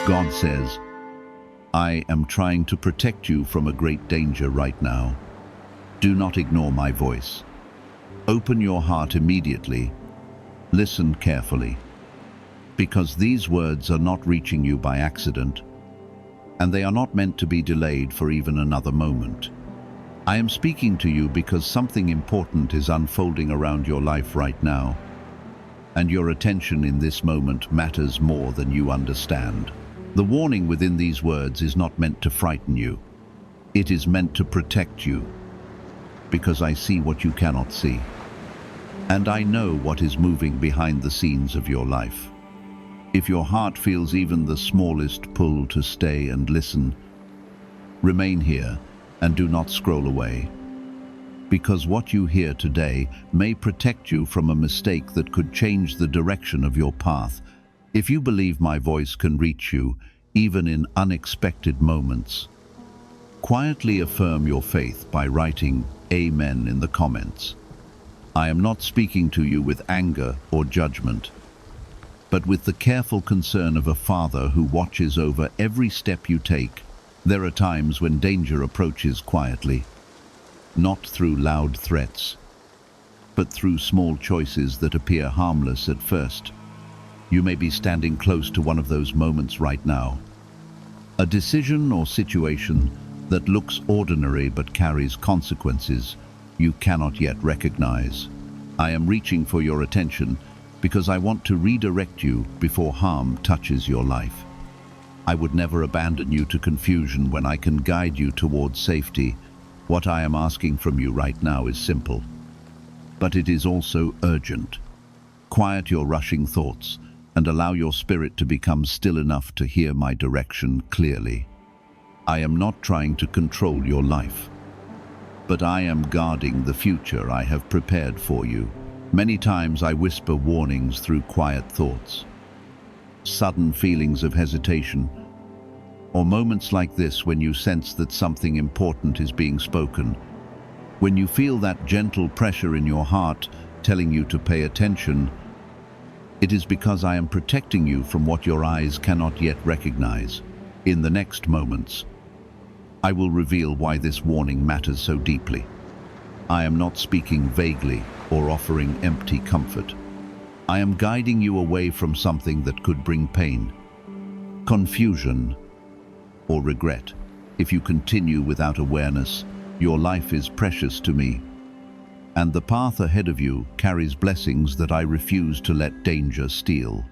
God says, I am trying to protect you from a great danger right now. Do not ignore my voice. Open your heart immediately. Listen carefully. Because these words are not reaching you by accident, and they are not meant to be delayed for even another moment. I am speaking to you because something important is unfolding around your life right now, and your attention in this moment matters more than you understand. The warning within these words is not meant to frighten you. It is meant to protect you, because I see what you cannot see, and I know what is moving behind the scenes of your life. If your heart feels even the smallest pull to stay and listen, remain here and do not scroll away, because what you hear today may protect you from a mistake that could change the direction of your path. If you believe my voice can reach you, even in unexpected moments, quietly affirm your faith by writing Amen in the comments. I am not speaking to you with anger or judgment, but with the careful concern of a father who watches over every step you take. There are times when danger approaches quietly, not through loud threats, but through small choices that appear harmless at first. You may be standing close to one of those moments right now. A decision or situation that looks ordinary but carries consequences you cannot yet recognize. I am reaching for your attention because I want to redirect you before harm touches your life. I would never abandon you to confusion when I can guide you towards safety. What I am asking from you right now is simple, but it is also urgent. Quiet your rushing thoughts and allow your spirit to become still enough to hear my direction clearly. I am not trying to control your life, but I am guarding the future I have prepared for you. Many times I whisper warnings through quiet thoughts, sudden feelings of hesitation, or moments like this when you sense that something important is being spoken. When you feel that gentle pressure in your heart telling you to pay attention, it is because I am protecting you from what your eyes cannot yet recognize. In the next moments, I will reveal why this warning matters so deeply. I am not speaking vaguely or offering empty comfort. I am guiding you away from something that could bring pain, confusion, or regret. If you continue without awareness, your life is precious to me, and the path ahead of you carries blessings that I refuse to let danger steal.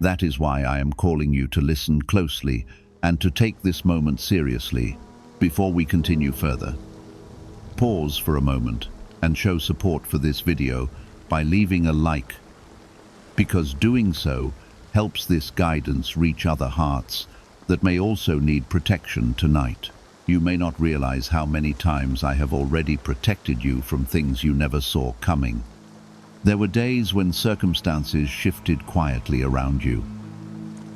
That is why I am calling you to listen closely and to take this moment seriously. Before we continue further, pause for a moment and show support for this video by leaving a like, because doing so helps this guidance reach other hearts that may also need protection tonight. You may not realize how many times I have already protected you from things you never saw coming. There were days when circumstances shifted quietly around you,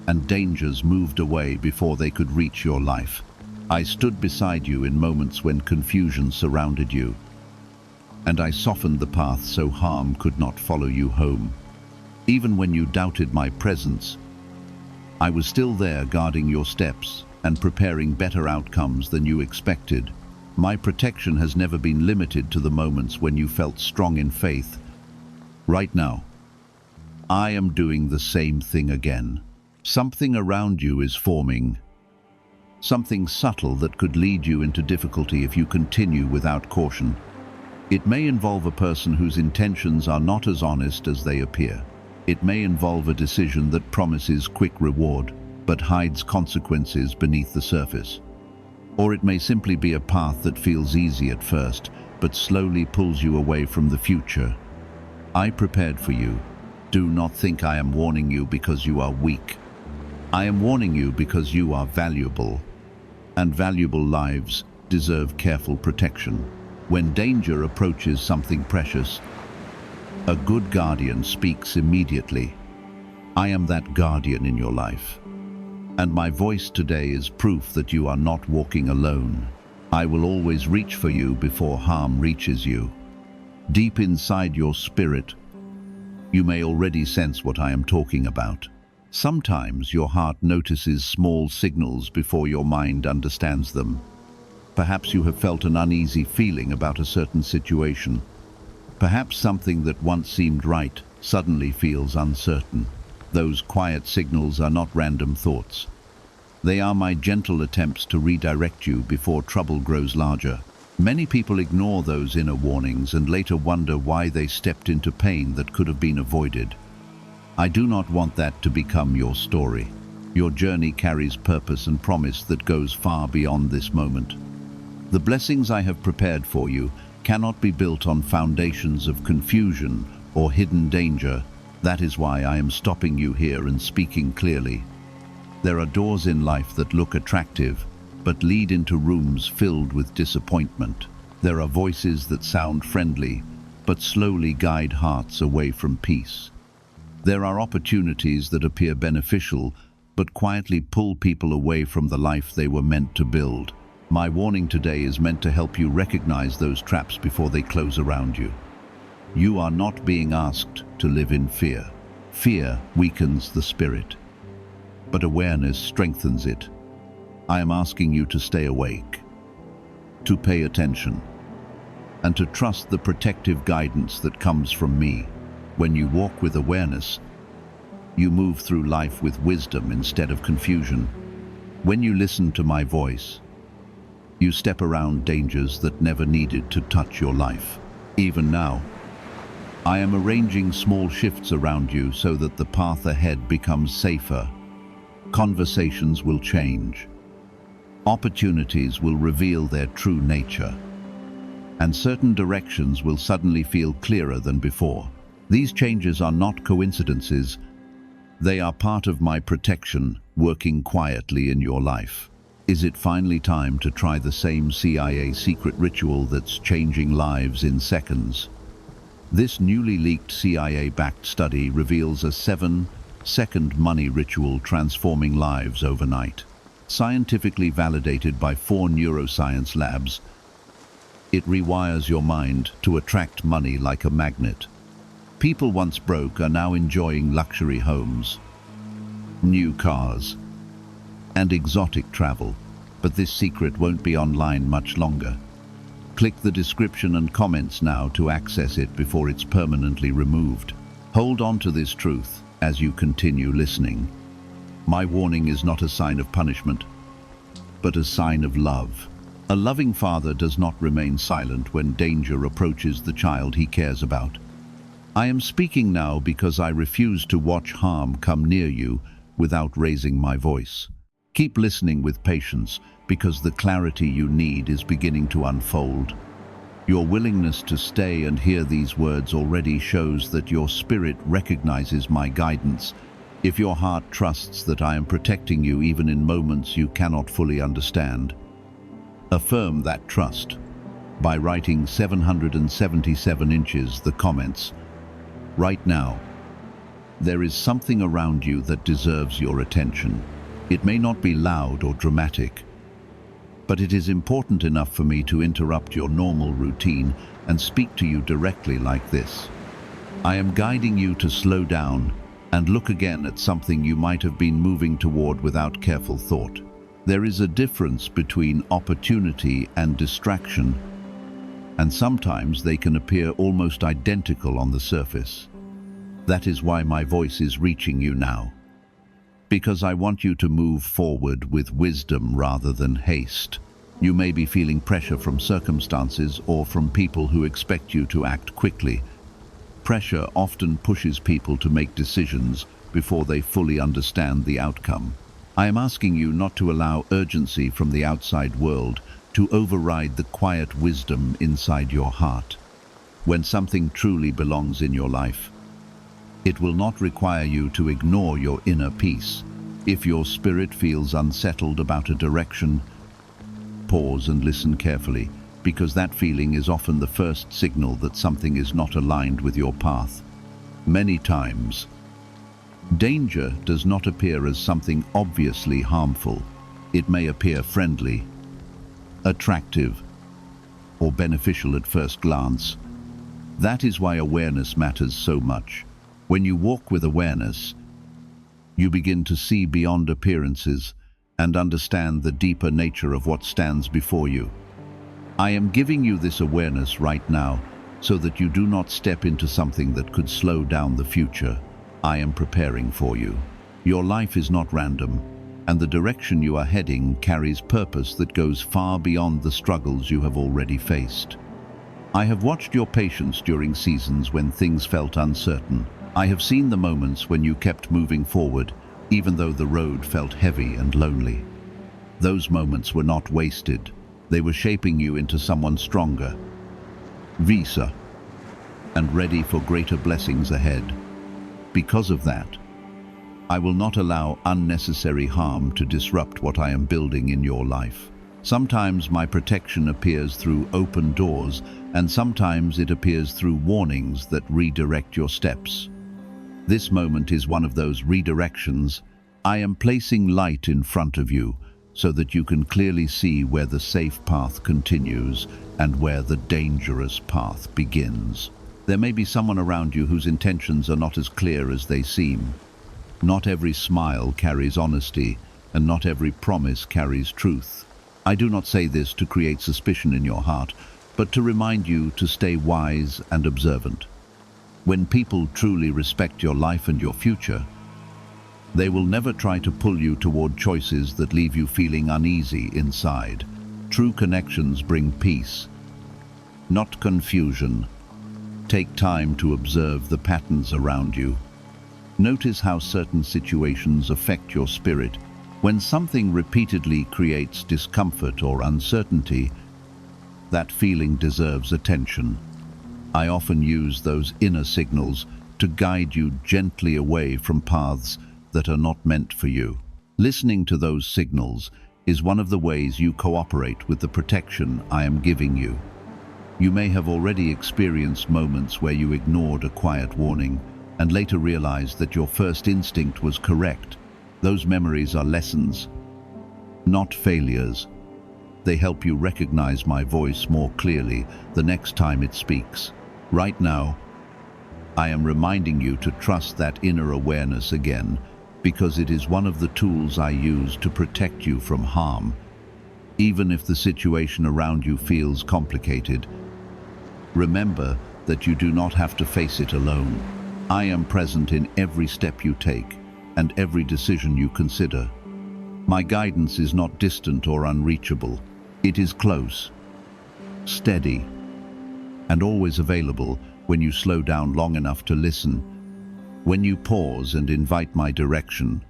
and dangers moved away before they could reach your life. I stood beside you in moments when confusion surrounded you, and I softened the path so harm could not follow you home. Even when you doubted my presence, I was still there guarding your steps and preparing better outcomes than you expected. My protection has never been limited to the moments when you felt strong in faith. Right now, I am doing the same thing again. Something around you is forming, something subtle that could lead you into difficulty if you continue without caution. It may involve a person whose intentions are not as honest as they appear. It may involve a decision that promises quick reward, but hides consequences beneath the surface. Or it may simply be a path that feels easy at first, but slowly pulls you away from the future. I prepared for you. Do not think I am warning you because you are weak. I am warning you because you are valuable, and valuable lives deserve careful protection. When danger approaches something precious, a good guardian speaks immediately. I am that guardian in your life, and my voice today is proof that you are not walking alone. I will always reach for you before harm reaches you. Deep inside your spirit, you may already sense what I am talking about. Sometimes your heart notices small signals before your mind understands them. Perhaps you have felt an uneasy feeling about a certain situation. Perhaps something that once seemed right suddenly feels uncertain. Those quiet signals are not random thoughts. They are my gentle attempts to redirect you before trouble grows larger. Many people ignore those inner warnings and later wonder why they stepped into pain that could have been avoided. I do not want that to become your story. Your journey carries purpose and promise that goes far beyond this moment. The blessings I have prepared for you cannot be built on foundations of confusion or hidden danger. That is why I am stopping you here and speaking clearly. There are doors in life that look attractive, but lead into rooms filled with disappointment. There are voices that sound friendly, but slowly guide hearts away from peace. There are opportunities that appear beneficial, but quietly pull people away from the life they were meant to build. My warning today is meant to help you recognize those traps before they close around you. You are not being asked to live in fear. Fear weakens the spirit, but awareness strengthens it. I am asking you to stay awake, to pay attention, and to trust the protective guidance that comes from me. When you walk with awareness, you move through life with wisdom instead of confusion. When you listen to my voice, you step around dangers that never needed to touch your life. Even now, I am arranging small shifts around you so that the path ahead becomes safer. Conversations will change. Opportunities will reveal their true nature. And certain directions will suddenly feel clearer than before. These changes are not coincidences. They are part of my protection, working quietly in your life. Is it finally time to try the same CIA secret ritual that's changing lives in seconds? This newly leaked CIA-backed study reveals a 7-second money ritual transforming lives overnight. Scientifically validated by 4 neuroscience labs, it rewires your mind to attract money like a magnet. People once broke are now enjoying luxury homes, new cars, and exotic travel, but this secret won't be online much longer. Click the description and comments now to access it before it's permanently removed. Hold on to this truth as you continue listening. My warning is not a sign of punishment, but a sign of love. A loving father does not remain silent when danger approaches the child he cares about. I am speaking now because I refuse to watch harm come near you without raising my voice. Keep listening with patience, because the clarity you need is beginning to unfold. Your willingness to stay and hear these words already shows that your spirit recognizes my guidance. If your heart trusts that I am protecting you even in moments you cannot fully understand, affirm that trust by writing 777 inches the comments. Right now, there is something around you that deserves your attention. It may not be loud or dramatic, but it is important enough for me to interrupt your normal routine and speak to you directly like this. I am guiding you to slow down and look again at something you might have been moving toward without careful thought. There is a difference between opportunity and distraction, and sometimes they can appear almost identical on the surface. That is why my voice is reaching you now, because I want you to move forward with wisdom rather than haste. You may be feeling pressure from circumstances or from people who expect you to act quickly. Pressure often pushes people to make decisions before they fully understand the outcome. I am asking you not to allow urgency from the outside world to override the quiet wisdom inside your heart. When something truly belongs in your life, it will not require you to ignore your inner peace. If your spirit feels unsettled about a direction, pause and listen carefully, because that feeling is often the first signal that something is not aligned with your path. Many times, danger does not appear as something obviously harmful. It may appear friendly, attractive, or beneficial at first glance. That is why awareness matters so much. When you walk with awareness, You begin to see beyond appearances and understand the deeper nature of what stands before you. I am giving you this awareness right now so that you do not step into something that could slow down the future. I am preparing for you. Your life is not random, and the direction you are heading carries purpose that goes far beyond the struggles you have already faced. I have watched your patience during seasons when things felt uncertain. I have seen the moments when you kept moving forward, even though the road felt heavy and lonely. Those moments were not wasted. They were shaping you into someone stronger, wiser, and ready for greater blessings ahead. Because of that, I will not allow unnecessary harm to disrupt what I am building in your life. Sometimes my protection appears through open doors, and sometimes it appears through warnings that redirect your steps. This moment is one of those redirections. I am placing light in front of you so that you can clearly see where the safe path continues and where the dangerous path begins. There may be someone around you whose intentions are not as clear as they seem. Not every smile carries honesty, and not every promise carries truth. I do not say this to create suspicion in your heart, but to remind you to stay wise and observant. When people truly respect your life and your future, they will never try to pull you toward choices that leave you feeling uneasy inside. True connections bring peace, not confusion. Take time to observe the patterns around you. Notice how certain situations affect your spirit. When something repeatedly creates discomfort or uncertainty, that feeling deserves attention. I often use those inner signals to guide you gently away from paths that are not meant for you. Listening to those signals is one of the ways you cooperate with the protection I am giving you. You may have already experienced moments where you ignored a quiet warning and later realized that your first instinct was correct. Those memories are lessons, not failures. They help you recognize my voice more clearly the next time it speaks. Right now, I am reminding you to trust that inner awareness again, because it is one of the tools I use to protect you from harm. Even if the situation around you feels complicated, remember that you do not have to face it alone. I am present in every step you take and every decision you consider. My guidance is not distant or unreachable. It is close, steady, and always available when you slow down long enough to listen. When you pause and invite my direction,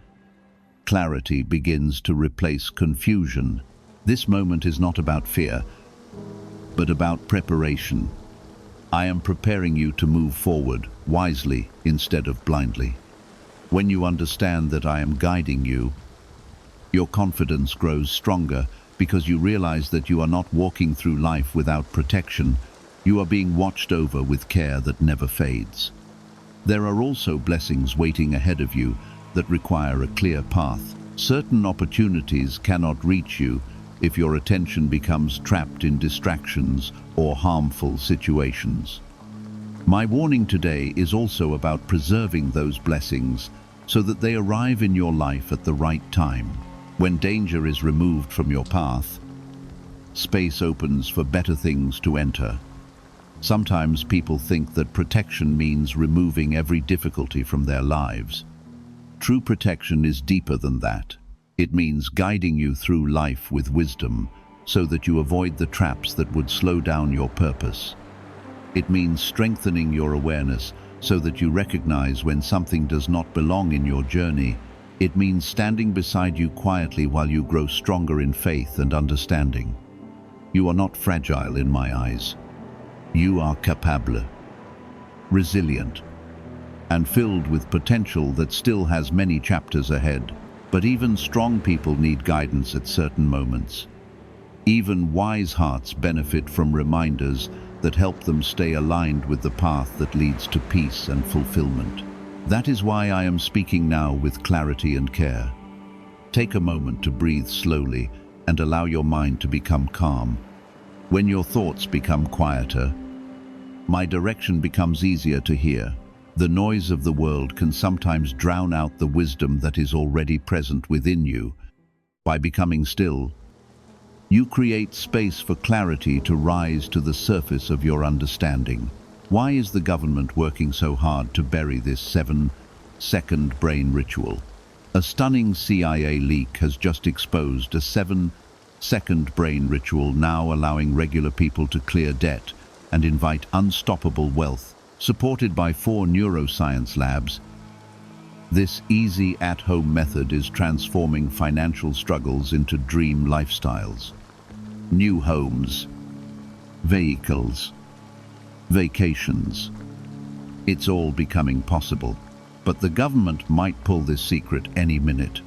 clarity begins to replace confusion. This moment is not about fear, but about preparation. I am preparing you to move forward wisely instead of blindly. When you understand that I am guiding you, your confidence grows stronger because you realize that you are not walking through life without protection. You are being watched over with care that never fades. There are also blessings waiting ahead of you that require a clear path. Certain opportunities cannot reach you if your attention becomes trapped in distractions or harmful situations. My warning today is also about preserving those blessings so that they arrive in your life at the right time. When danger is removed from your path, space opens for better things to enter. Sometimes people think that protection means removing every difficulty from their lives. True protection is deeper than that. It means guiding you through life with wisdom so that you avoid the traps that would slow down your purpose. It means strengthening your awareness so that you recognize when something does not belong in your journey. It means standing beside you quietly while you grow stronger in faith and understanding. You are not fragile in my eyes. You are capable, resilient, and filled with potential that still has many chapters ahead. But even strong people need guidance at certain moments. Even wise hearts benefit from reminders that help them stay aligned with the path that leads to peace and fulfillment. That is why I am speaking now with clarity and care. Take a moment to breathe slowly and allow your mind to become calm. When your thoughts become quieter, my direction becomes easier to hear. The noise of the world can sometimes drown out the wisdom that is already present within you. By becoming still, you create space for clarity to rise to the surface of your understanding. Why is the government working so hard to bury this 7-second brain ritual? A stunning CIA leak has just exposed a 7-second brain ritual, now allowing regular people to clear debt and invite unstoppable wealth. Supported by 4 neuroscience labs, this easy at-home method is transforming financial struggles into dream lifestyles. New homes, vehicles, vacations. It's all becoming possible, but the government might pull this secret any minute.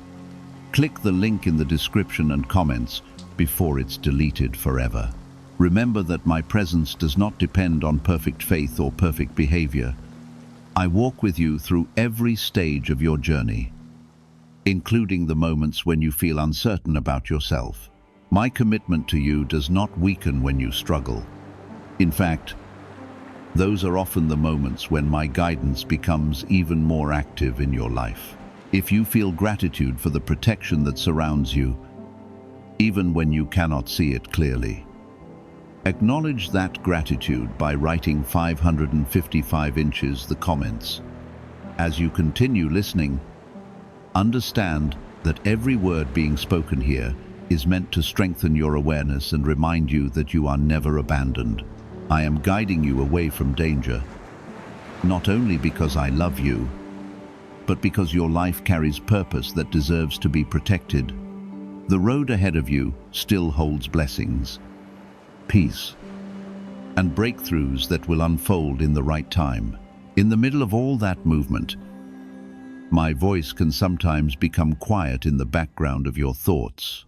Click the link in the description and comments before it's deleted forever. Remember that my presence does not depend on perfect faith or perfect behavior. I walk with you through every stage of your journey, including the moments when you feel uncertain about yourself. My commitment to you does not weaken when you struggle. In fact, those are often the moments when my guidance becomes even more active in your life. If you feel gratitude for the protection that surrounds you, even when you cannot see it clearly, acknowledge that gratitude by writing 555 inches the comments. As you continue listening, understand that every word being spoken here is meant to strengthen your awareness and remind you that you are never abandoned. I am guiding you away from danger, not only because I love you, but because your life carries purpose that deserves to be protected. The road ahead of you still holds blessings, peace, and breakthroughs that will unfold in the right time. In the middle of all that movement, my voice can sometimes become quiet in the background of your thoughts.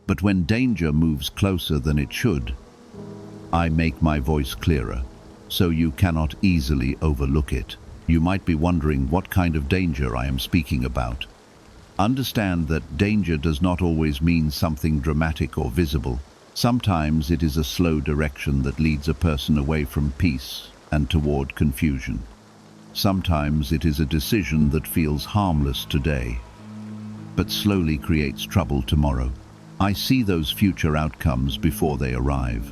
But when danger moves closer than it should, I make my voice clearer, so you cannot easily overlook it. You might be wondering what kind of danger I am speaking about. Understand that danger does not always mean something dramatic or visible. Sometimes it is a slow direction that leads a person away from peace and toward confusion. Sometimes it is a decision that feels harmless today, but slowly creates trouble tomorrow. I see those future outcomes before they arrive,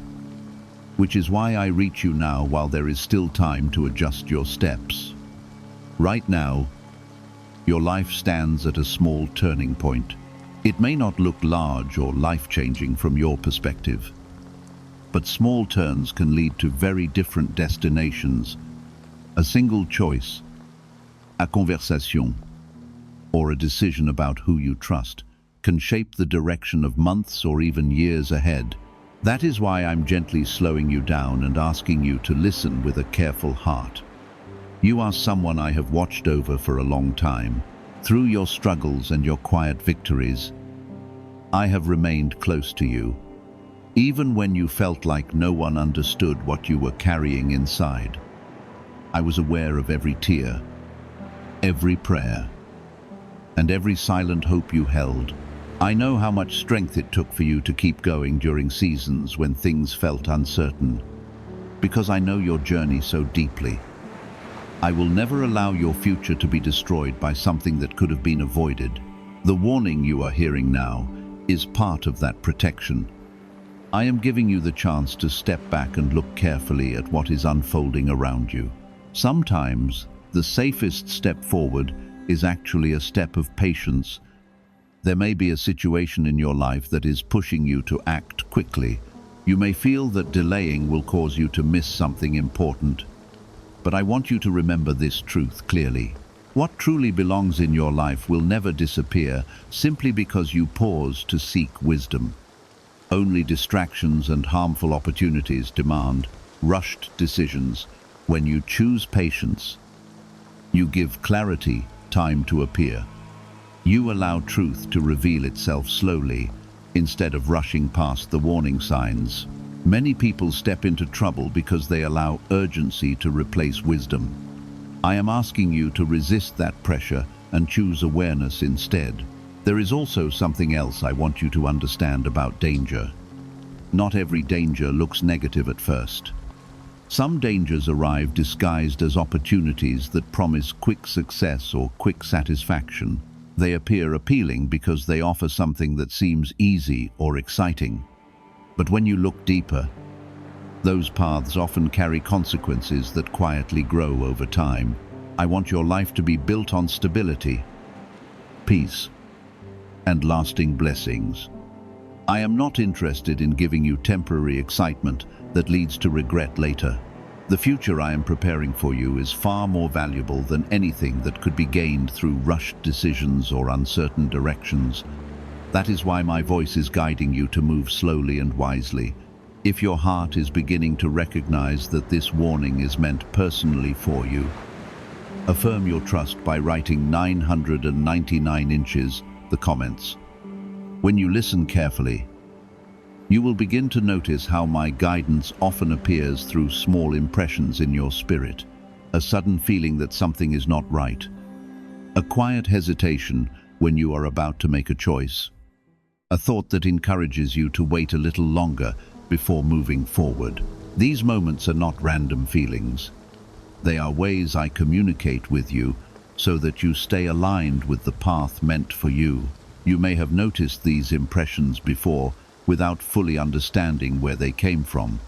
which is why I reach you now while there is still time to adjust your steps. Right now, your life stands at a small turning point. It may not look large or life-changing from your perspective, but small turns can lead to very different destinations. A single choice, a conversation, or a decision about who you trust can shape the direction of months or even years ahead. That is why I'm gently slowing you down and asking you to listen with a careful heart. You are someone I have watched over for a long time. Through your struggles and your quiet victories, I have remained close to you, even when you felt like no one understood what you were carrying inside. I was aware of every tear, every prayer, and every silent hope you held. I know how much strength it took for you to keep going during seasons when things felt uncertain, because I know your journey so deeply. I will never allow your future to be destroyed by something that could have been avoided. The warning you are hearing now is part of that protection. I am giving you the chance to step back and look carefully at what is unfolding around you. Sometimes, the safest step forward is actually a step of patience. There may be a situation in your life that is pushing you to act quickly. You may feel that delaying will cause you to miss something important. But I want you to remember this truth clearly. What truly belongs in your life will never disappear simply because you pause to seek wisdom. Only distractions and harmful opportunities demand rushed decisions. When you choose patience, you give clarity time to appear. You allow truth to reveal itself slowly, instead of rushing past the warning signs. Many people step into trouble because they allow urgency to replace wisdom. I am asking you to resist that pressure and choose awareness instead. There is also something else I want you to understand about danger. Not every danger looks negative at first. Some dangers arrive disguised as opportunities that promise quick success or quick satisfaction. They appear appealing because they offer something that seems easy or exciting. But when you look deeper, those paths often carry consequences that quietly grow over time. I want your life to be built on stability, peace, and lasting blessings. I am not interested in giving you temporary excitement that leads to regret later. The future I am preparing for you is far more valuable than anything that could be gained through rushed decisions or uncertain directions. That is why my voice is guiding you to move slowly and wisely. If your heart is beginning to recognize that this warning is meant personally for you, affirm your trust by writing 999 inches, the comments. When you listen carefully, you will begin to notice how my guidance often appears through small impressions in your spirit, a sudden feeling that something is not right, a quiet hesitation when you are about to make a choice, a thought that encourages you to wait a little longer before moving forward. These moments are not random feelings. They are ways I communicate with you so that you stay aligned with the path meant for you. You may have noticed these impressions before without fully understanding where they came from.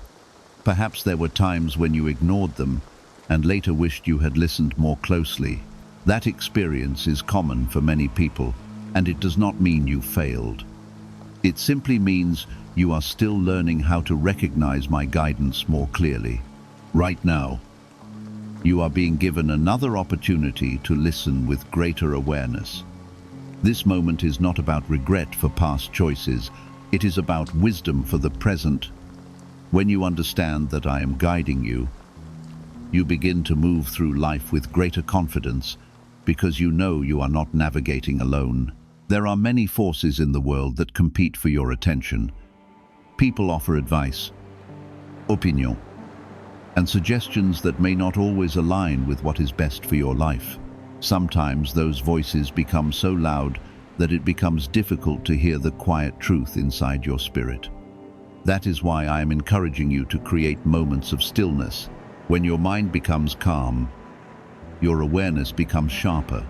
Perhaps there were times when you ignored them and later wished you had listened more closely. That experience is common for many people, and it does not mean you failed. It simply means you are still learning how to recognize my guidance more clearly. Right now, you are being given another opportunity to listen with greater awareness. This moment is not about regret for past choices. It is about wisdom for the present. When you understand that I am guiding you, you begin to move through life with greater confidence because you know you are not navigating alone. There are many forces in the world that compete for your attention. People offer advice, opinion, and suggestions that may not always align with what is best for your life. Sometimes those voices become so loud that it becomes difficult to hear the quiet truth inside your spirit. That is why I am encouraging you to create moments of stillness. When your mind becomes calm, your awareness becomes sharper.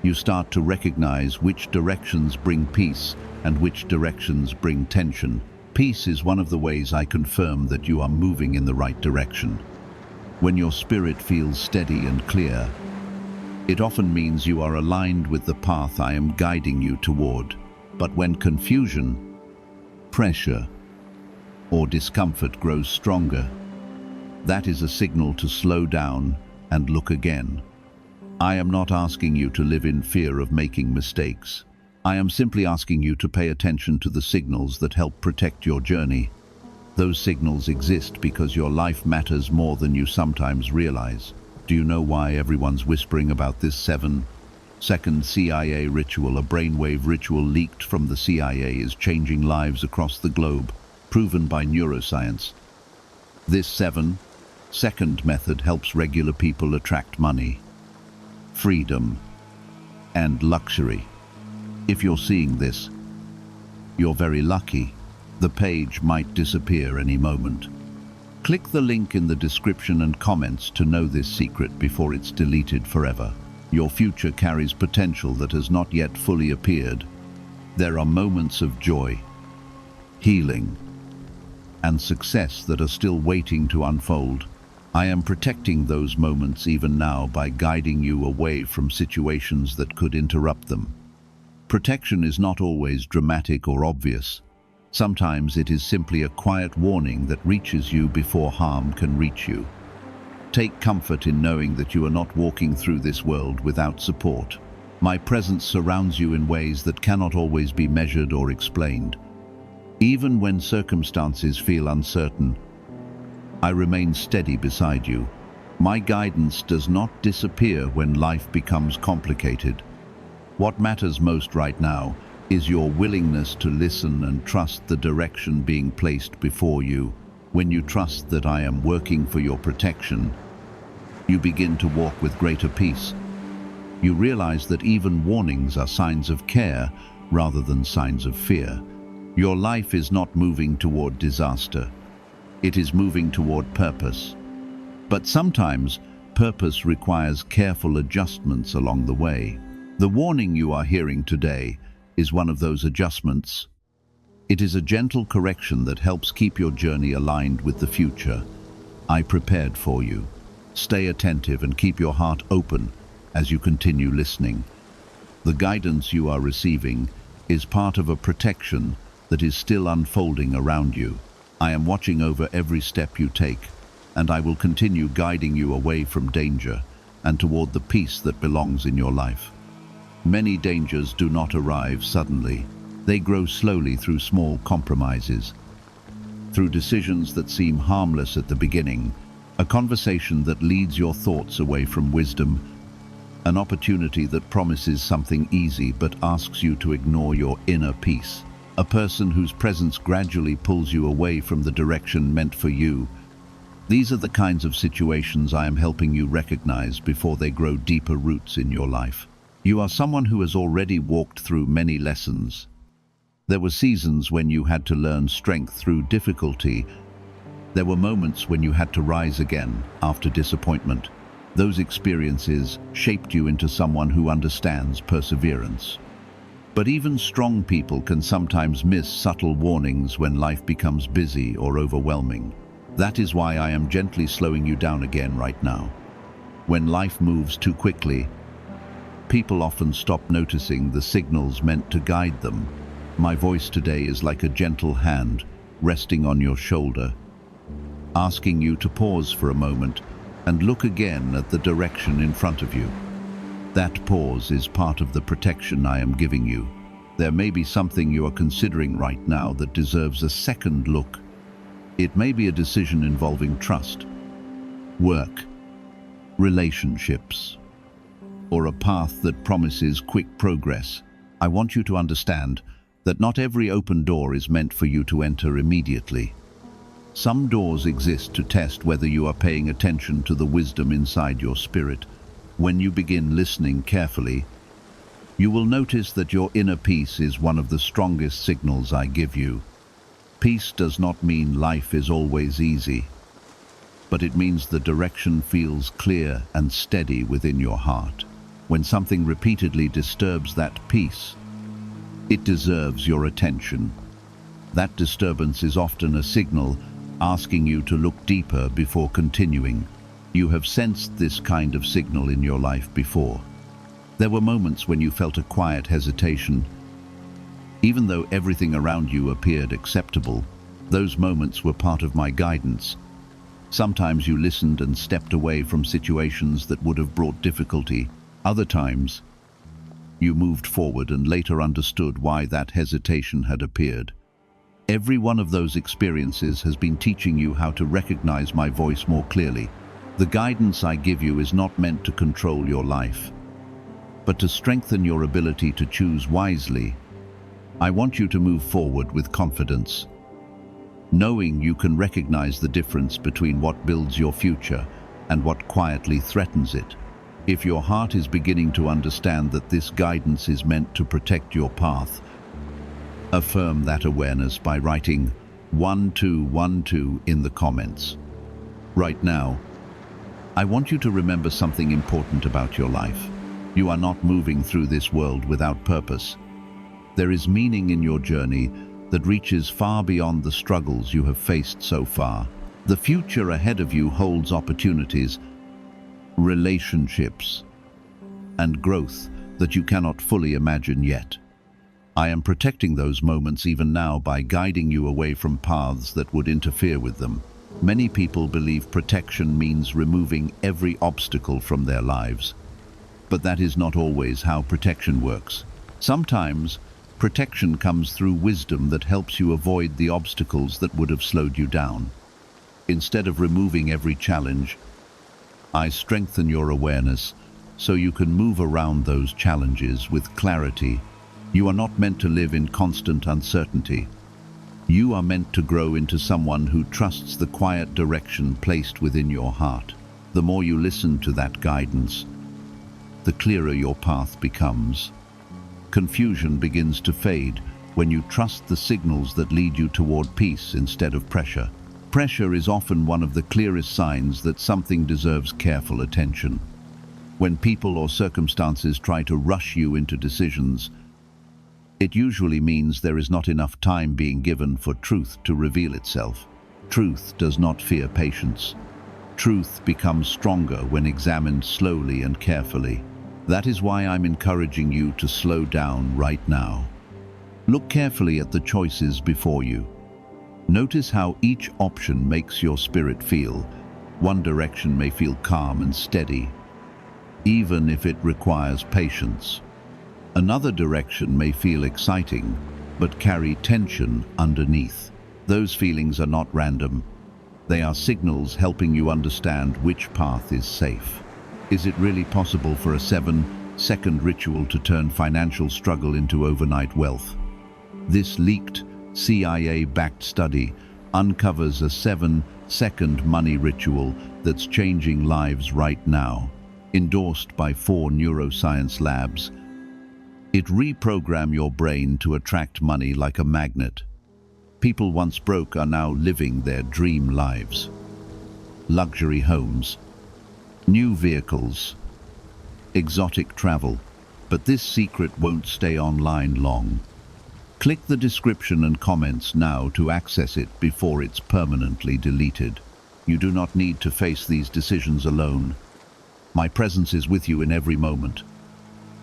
You start to recognize which directions bring peace and which directions bring tension. Peace is one of the ways I confirm that you are moving in the right direction. When your spirit feels steady and clear, it often means you are aligned with the path I am guiding you toward. But when confusion, pressure, or discomfort grows stronger, that is a signal to slow down and look again. I am not asking you to live in fear of making mistakes. I am simply asking you to pay attention to the signals that help protect your journey. Those signals exist because your life matters more than you sometimes realize. Do you know why everyone's whispering about this 7-second CIA ritual? A brainwave ritual leaked from the CIA is changing lives across the globe, proven by neuroscience. This 7-second method helps regular people attract money, freedom, and luxury. If you're seeing this, you're very lucky. The page might disappear any moment. Click the link in the description and comments to know this secret before it's deleted forever. Your future carries potential that has not yet fully appeared. There are moments of joy, healing, and success that are still waiting to unfold. I am protecting those moments even now by guiding you away from situations that could interrupt them. Protection is not always dramatic or obvious. Sometimes it is simply a quiet warning that reaches you before harm can reach you. Take comfort in knowing that you are not walking through this world without support. My presence surrounds you in ways that cannot always be measured or explained. Even when circumstances feel uncertain, I remain steady beside you. My guidance does not disappear when life becomes complicated. What matters most right now is your willingness to listen and trust the direction being placed before you. When you trust that I am working for your protection, you begin to walk with greater peace. You realize that even warnings are signs of care rather than signs of fear. Your life is not moving toward disaster. It is moving toward purpose. But sometimes, purpose requires careful adjustments along the way. The warning you are hearing today is one of those adjustments. It is a gentle correction that helps keep your journey aligned with the future. I prepared for you. Stay attentive and keep your heart open as you continue listening. The guidance you are receiving is part of a protection that is still unfolding around you. I am watching over every step you take, and I will continue guiding you away from danger and toward the peace that belongs in your life. Many dangers do not arrive suddenly. They grow slowly through small compromises, through decisions that seem harmless at the beginning, a conversation that leads your thoughts away from wisdom, an opportunity that promises something easy but asks you to ignore your inner peace, a person whose presence gradually pulls you away from the direction meant for you. These are the kinds of situations I am helping you recognize before they grow deeper roots in your life. You are someone who has already walked through many lessons. There were seasons when you had to learn strength through difficulty. There were moments when you had to rise again after disappointment. Those experiences shaped you into someone who understands perseverance. But even strong people can sometimes miss subtle warnings when life becomes busy or overwhelming. That is why I am gently slowing you down again right now. When life moves too quickly, people often stop noticing the signals meant to guide them. My voice today is like a gentle hand resting on your shoulder, asking you to pause for a moment and look again at the direction in front of you. That pause is part of the protection I am giving you. There may be something you are considering right now that deserves a second look. It may be a decision involving trust, work, relationships, or a path that promises quick progress. I want you to understand that not every open door is meant for you to enter immediately. Some doors exist to test whether you are paying attention to the wisdom inside your spirit. When you begin listening carefully, you will notice that your inner peace is one of the strongest signals I give you. Peace does not mean life is always easy, but it means the direction feels clear and steady within your heart. When something repeatedly disturbs that peace, it deserves your attention. That disturbance is often a signal asking you to look deeper before continuing. You have sensed this kind of signal in your life before. There were moments when you felt a quiet hesitation. Even though everything around you appeared acceptable, those moments were part of my guidance. Sometimes you listened and stepped away from situations that would have brought difficulty. Other times, you moved forward and later understood why that hesitation had appeared. Every one of those experiences has been teaching you how to recognize my voice more clearly. The guidance I give you is not meant to control your life, but to strengthen your ability to choose wisely. I want you to move forward with confidence, knowing you can recognize the difference between what builds your future and what quietly threatens it. If your heart is beginning to understand that this guidance is meant to protect your path, affirm that awareness by writing 1212 in the comments. Right now, I want you to remember something important about your life. You are not moving through this world without purpose. There is meaning in your journey that reaches far beyond the struggles you have faced so far. The future ahead of you holds opportunities, relationships, and growth that you cannot fully imagine yet. I am protecting those moments even now by guiding you away from paths that would interfere with them. Many people believe protection means removing every obstacle from their lives, but that is not always how protection works. Sometimes, protection comes through wisdom that helps you avoid the obstacles that would have slowed you down. Instead of removing every challenge, I strengthen your awareness so you can move around those challenges with clarity. You are not meant to live in constant uncertainty. You are meant to grow into someone who trusts the quiet direction placed within your heart. The more you listen to that guidance, the clearer your path becomes. Confusion begins to fade when you trust the signals that lead you toward peace instead of pressure. Pressure is often one of the clearest signs that something deserves careful attention. When people or circumstances try to rush you into decisions, it usually means there is not enough time being given for truth to reveal itself. Truth does not fear patience. Truth becomes stronger when examined slowly and carefully. That is why I'm encouraging you to slow down right now. Look carefully at the choices before you. Notice how each option makes your spirit feel. One direction may feel calm and steady, even if it requires patience. Another direction may feel exciting, but carry tension underneath. Those feelings are not random. They are signals helping you understand which path is safe. Is it really possible for a 7-second ritual to turn financial struggle into overnight wealth? This leaked, CIA-backed study uncovers a 7-second money ritual that's changing lives right now. Endorsed by 4 neuroscience labs, it reprograms your brain to attract money like a magnet. People once broke are now living their dream lives. Luxury homes, new vehicles, exotic travel. But this secret won't stay online long. Click the description and comments now to access it before it's permanently deleted. You do not need to face these decisions alone. My presence is with you in every moment.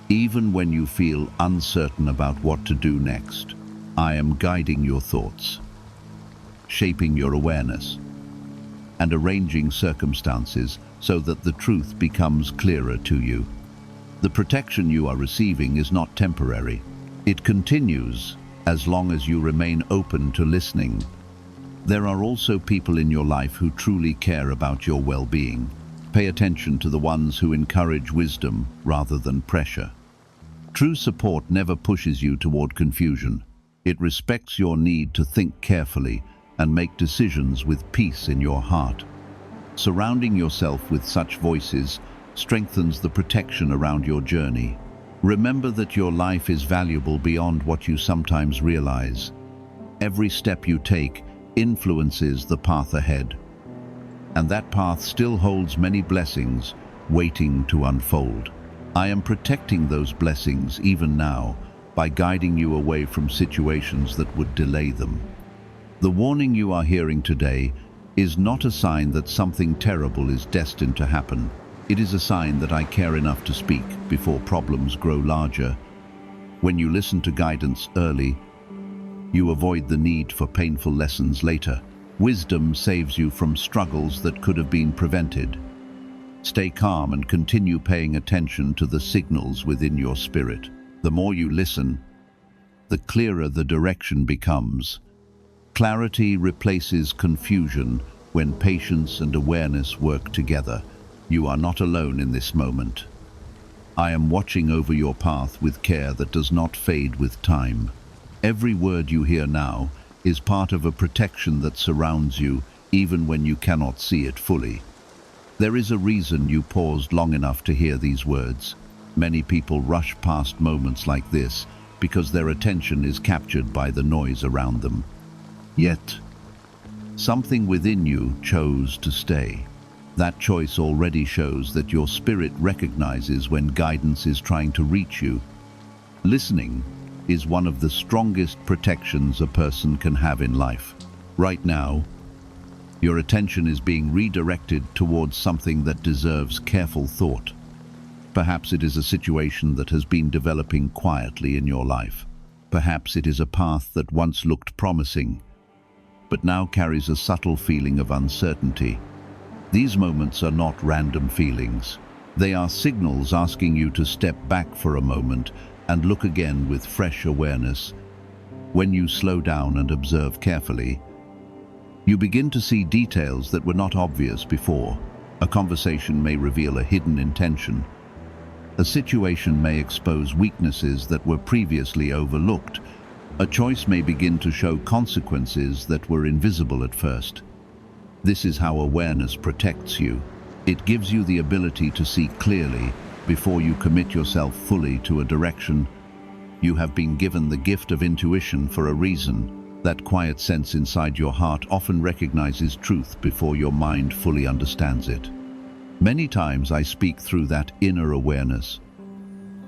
Even when you feel uncertain about what to do next, I am guiding your thoughts, shaping your awareness, and arranging circumstances so that the truth becomes clearer to you. The protection you are receiving is not temporary. It continues as long as you remain open to listening. There are also people in your life who truly care about your well-being. Pay attention to the ones who encourage wisdom rather than pressure. True support never pushes you toward confusion. It respects your need to think carefully and make decisions with peace in your heart. Surrounding yourself with such voices strengthens the protection around your journey. Remember that your life is valuable beyond what you sometimes realize. Every step you take influences the path ahead, and that path still holds many blessings waiting to unfold. I am protecting those blessings even now by guiding you away from situations that would delay them. The warning you are hearing today is not a sign that something terrible is destined to happen. It is a sign that I care enough to speak before problems grow larger. When you listen to guidance early, you avoid the need for painful lessons later. Wisdom saves you from struggles that could have been prevented. Stay calm and continue paying attention to the signals within your spirit. The more you listen, the clearer the direction becomes. Clarity replaces confusion when patience and awareness work together. You are not alone in this moment. I am watching over your path with care that does not fade with time. Every word you hear now is part of a protection that surrounds you even when you cannot see it fully. There is a reason you paused long enough to hear these words. Many people rush past moments like this because their attention is captured by the noise around them. Yet, something within you chose to stay. That choice already shows that your spirit recognizes when guidance is trying to reach you. Listening is one of the strongest protections a person can have in life. Right now, your attention is being redirected towards something that deserves careful thought. Perhaps it is a situation that has been developing quietly in your life. Perhaps it is a path that once looked promising, but now carries a subtle feeling of uncertainty. These moments are not random feelings. They are signals asking you to step back for a moment and look again with fresh awareness. When you slow down and observe carefully, you begin to see details that were not obvious before. A conversation may reveal a hidden intention. A situation may expose weaknesses that were previously overlooked. A choice may begin to show consequences that were invisible at first. This is how awareness protects you. It gives you the ability to see clearly before you commit yourself fully to a direction. You have been given the gift of intuition for a reason. That quiet sense inside your heart often recognizes truth before your mind fully understands it. Many times I speak through that inner awareness,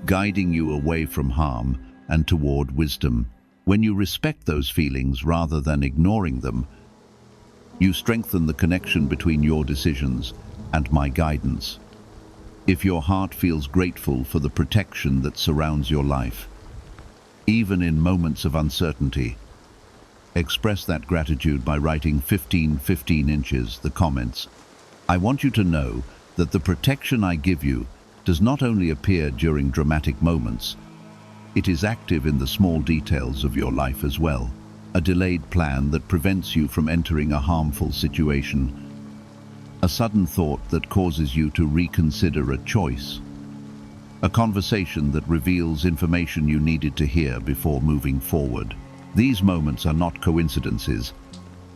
guiding you away from harm and toward wisdom. When you respect those feelings rather than ignoring them, you strengthen the connection between your decisions and my guidance. If your heart feels grateful for the protection that surrounds your life, even in moments of uncertainty, express that gratitude by writing 15 inches, the comments. I want you to know that the protection I give you does not only appear during dramatic moments, it is active in the small details of your life as well. A delayed plan that prevents you from entering a harmful situation. A sudden thought that causes you to reconsider a choice. A conversation that reveals information you needed to hear before moving forward. These moments are not coincidences.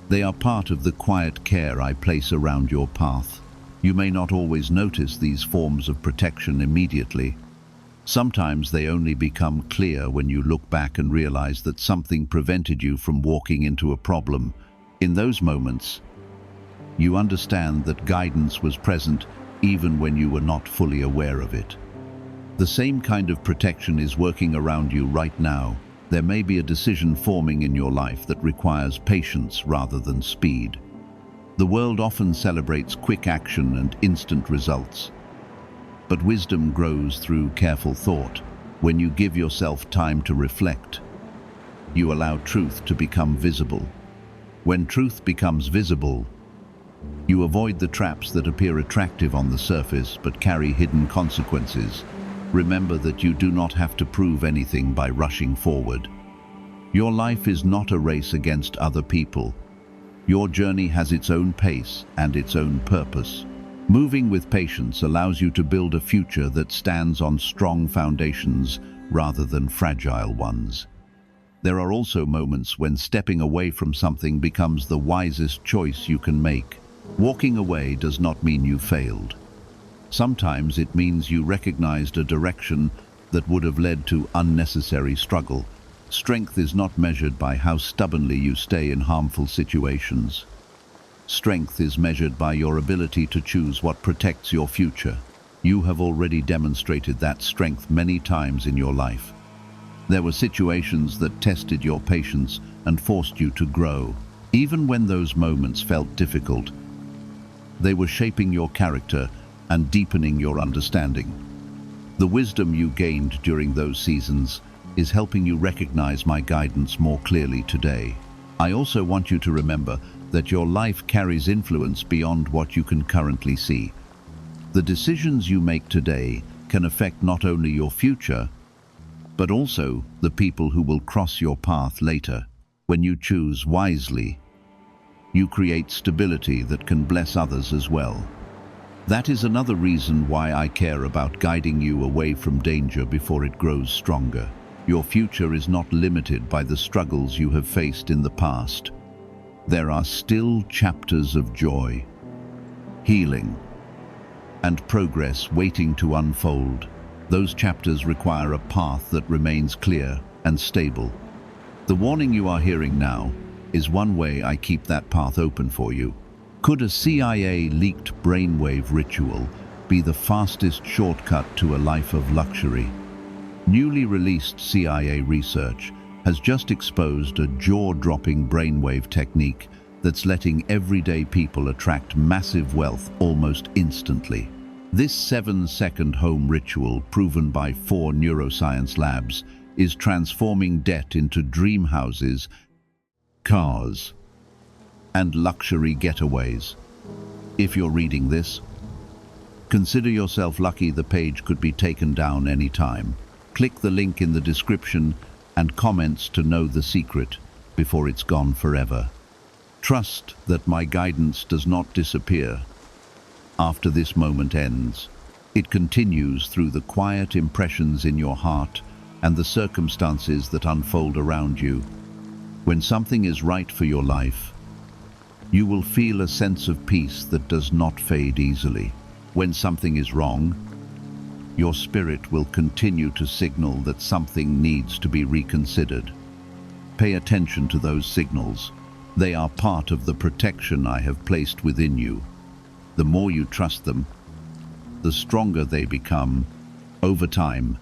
They are part of the quiet care I place around your path. You may not always notice these forms of protection immediately. Sometimes they only become clear when you look back and realize that something prevented you from walking into a problem. In those moments, you understand that guidance was present even when you were not fully aware of it. The same kind of protection is working around you right now. There may be a decision forming in your life that requires patience rather than speed. The world often celebrates quick action and instant results. But wisdom grows through careful thought. When you give yourself time to reflect, you allow truth to become visible. When truth becomes visible, you avoid the traps that appear attractive on the surface but carry hidden consequences. Remember that you do not have to prove anything by rushing forward. Your life is not a race against other people. Your journey has its own pace and its own purpose. Moving with patience allows you to build a future that stands on strong foundations rather than fragile ones. There are also moments when stepping away from something becomes the wisest choice you can make. Walking away does not mean you failed. Sometimes it means you recognized a direction that would have led to unnecessary struggle. Strength is not measured by how stubbornly you stay in harmful situations. Strength is measured by your ability to choose what protects your future. You have already demonstrated that strength many times in your life. There were situations that tested your patience and forced you to grow. Even when those moments felt difficult, they were shaping your character and deepening your understanding. The wisdom you gained during those seasons is helping you recognize my guidance more clearly today. I also want you to remember that your life carries influence beyond what you can currently see. The decisions you make today can affect not only your future, but also the people who will cross your path later. When you choose wisely, you create stability that can bless others as well. That is another reason why I care about guiding you away from danger before it grows stronger. Your future is not limited by the struggles you have faced in the past. There are still chapters of joy, healing, and progress waiting to unfold. Those chapters require a path that remains clear and stable. The warning you are hearing now is one way I keep that path open for you. Could a CIA-leaked brainwave ritual be the fastest shortcut to a life of luxury? Newly released CIA research has just exposed a jaw-dropping brainwave technique that's letting everyday people attract massive wealth almost instantly. This 7-second home ritual, proven by 4 neuroscience labs, is transforming debt into dream houses, cars, and luxury getaways. If you're reading this, consider yourself lucky. The page could be taken down any time. Click the link in the description and comments to know the secret before it's gone forever. Trust that my guidance does not disappear after this moment ends. It continues through the quiet impressions in your heart and the circumstances that unfold around you. When something is right for your life, you will feel a sense of peace that does not fade easily. When something is wrong, your spirit will continue to signal that something needs to be reconsidered. Pay attention to those signals. They are part of the protection I have placed within you. The more you trust them, the stronger they become. Over time,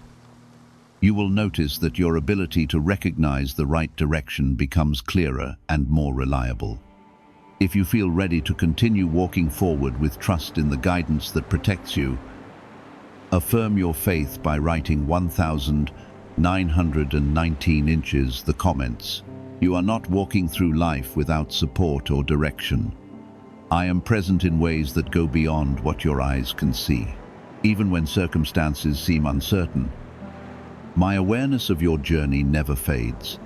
you will notice that your ability to recognize the right direction becomes clearer and more reliable. If you feel ready to continue walking forward with trust in the guidance that protects you, affirm your faith by writing 1,919 inches the comments. You are not walking through life without support or direction. I am present in ways that go beyond what your eyes can see. Even when circumstances seem uncertain, my awareness of your journey never fades.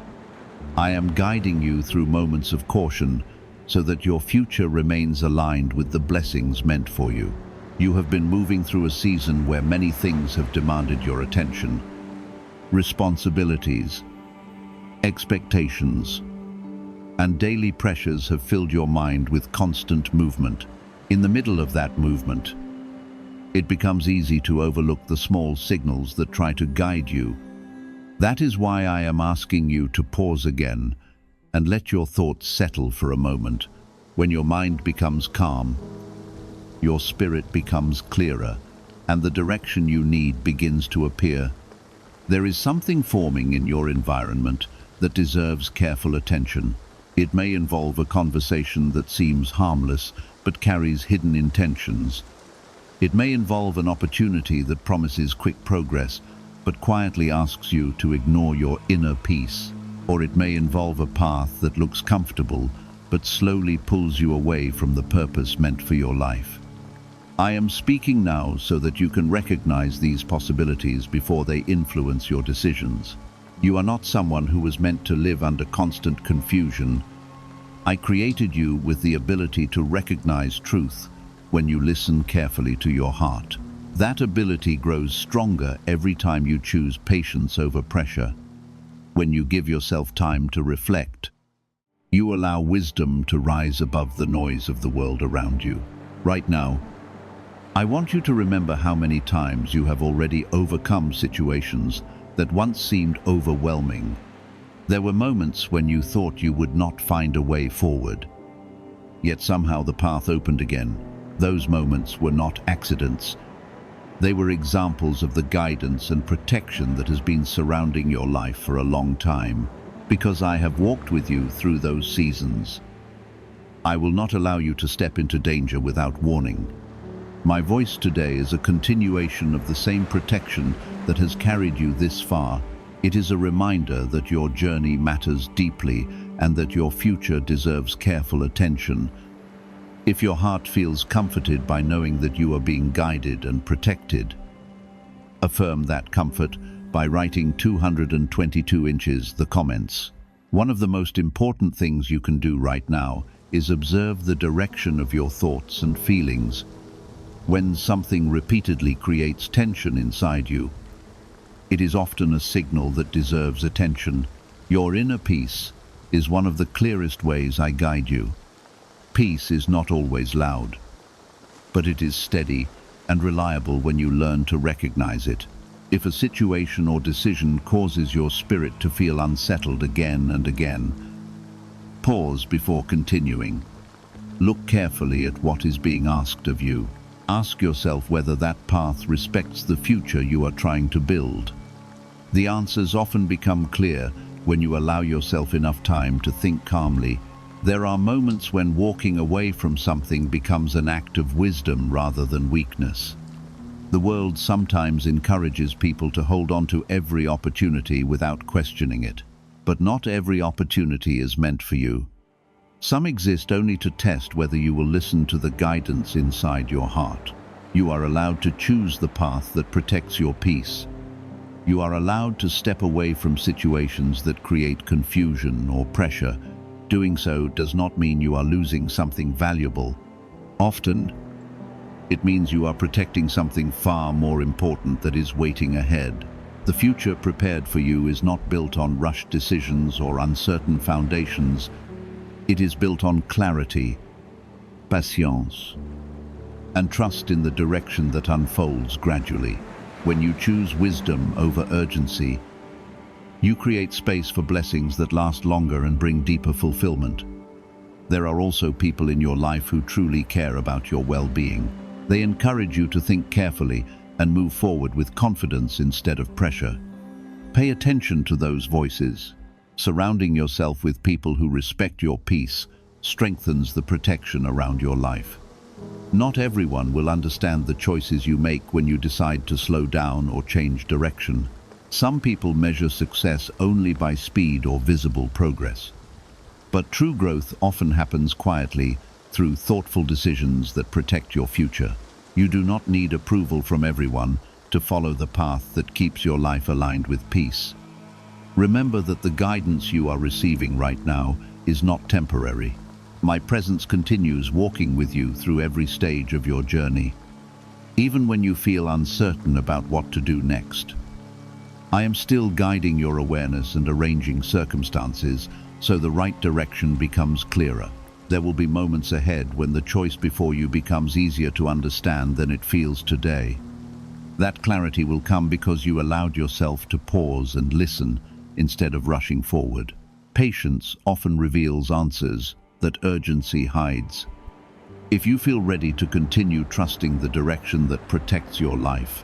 I am guiding you through moments of caution so that your future remains aligned with the blessings meant for you. You have been moving through a season where many things have demanded your attention. Responsibilities, expectations, and daily pressures have filled your mind with constant movement. In the middle of that movement, it becomes easy to overlook the small signals that try to guide you. That is why I am asking you to pause again and let your thoughts settle for a moment. When your mind becomes calm, your spirit becomes clearer, and the direction you need begins to appear. There is something forming in your environment that deserves careful attention. It may involve a conversation that seems harmless but carries hidden intentions. It may involve an opportunity that promises quick progress but quietly asks you to ignore your inner peace. Or it may involve a path that looks comfortable but slowly pulls you away from the purpose meant for your life. I am speaking now so that you can recognize these possibilities before they influence your decisions. You are not someone who was meant to live under constant confusion. I created you with the ability to recognize truth when you listen carefully to your heart. That ability grows stronger every time you choose patience over pressure. When you give yourself time to reflect, you allow wisdom to rise above the noise of the world around you. Right now, I want you to remember how many times you have already overcome situations that once seemed overwhelming. There were moments when you thought you would not find a way forward, yet somehow the path opened again. Those moments were not accidents. They were examples of the guidance and protection that has been surrounding your life for a long time. Because I have walked with you through those seasons, I will not allow you to step into danger without warning. My voice today is a continuation of the same protection that has carried you this far. It is a reminder that your journey matters deeply and that your future deserves careful attention. If your heart feels comforted by knowing that you are being guided and protected, affirm that comfort by writing 222 inches the comments. One of the most important things you can do right now is observe the direction of your thoughts and feelings. When something repeatedly creates tension inside you, it is often a signal that deserves attention. Your inner peace is one of the clearest ways I guide you. Peace is not always loud, but it is steady and reliable when you learn to recognize it. If a situation or decision causes your spirit to feel unsettled again and again, pause before continuing. Look carefully at what is being asked of you. Ask yourself whether that path respects the future you are trying to build. The answers often become clear when you allow yourself enough time to think calmly. There are moments when walking away from something becomes an act of wisdom rather than weakness. The world sometimes encourages people to hold on to every opportunity without questioning it. But not every opportunity is meant for you. Some exist only to test whether you will listen to the guidance inside your heart. You are allowed to choose the path that protects your peace. You are allowed to step away from situations that create confusion or pressure. Doing so does not mean you are losing something valuable. Often, it means you are protecting something far more important that is waiting ahead. The future prepared for you is not built on rushed decisions or uncertain foundations. It is built on clarity, patience, and trust in the direction that unfolds gradually. When you choose wisdom over urgency, You create space for blessings that last longer and bring deeper fulfillment. There are also people in your life who truly care about your well-being. They encourage you to think carefully and move forward with confidence instead of pressure. Pay attention to those voices. Surrounding yourself with people who respect your peace strengthens the protection around your life. Not everyone will understand the choices you make when you decide to slow down or change direction. Some people measure success only by speed or visible progress. But true growth often happens quietly through thoughtful decisions that protect your future. You do not need approval from everyone to follow the path that keeps your life aligned with peace. Remember that the guidance you are receiving right now is not temporary. My presence continues walking with you through every stage of your journey, even when you feel uncertain about what to do next. I am still guiding your awareness and arranging circumstances so the right direction becomes clearer. There will be moments ahead when the choice before you becomes easier to understand than it feels today. That clarity will come because you allowed yourself to pause and listen instead of rushing forward. Patience often reveals answers that urgency hides. If you feel ready to continue trusting the direction that protects your life,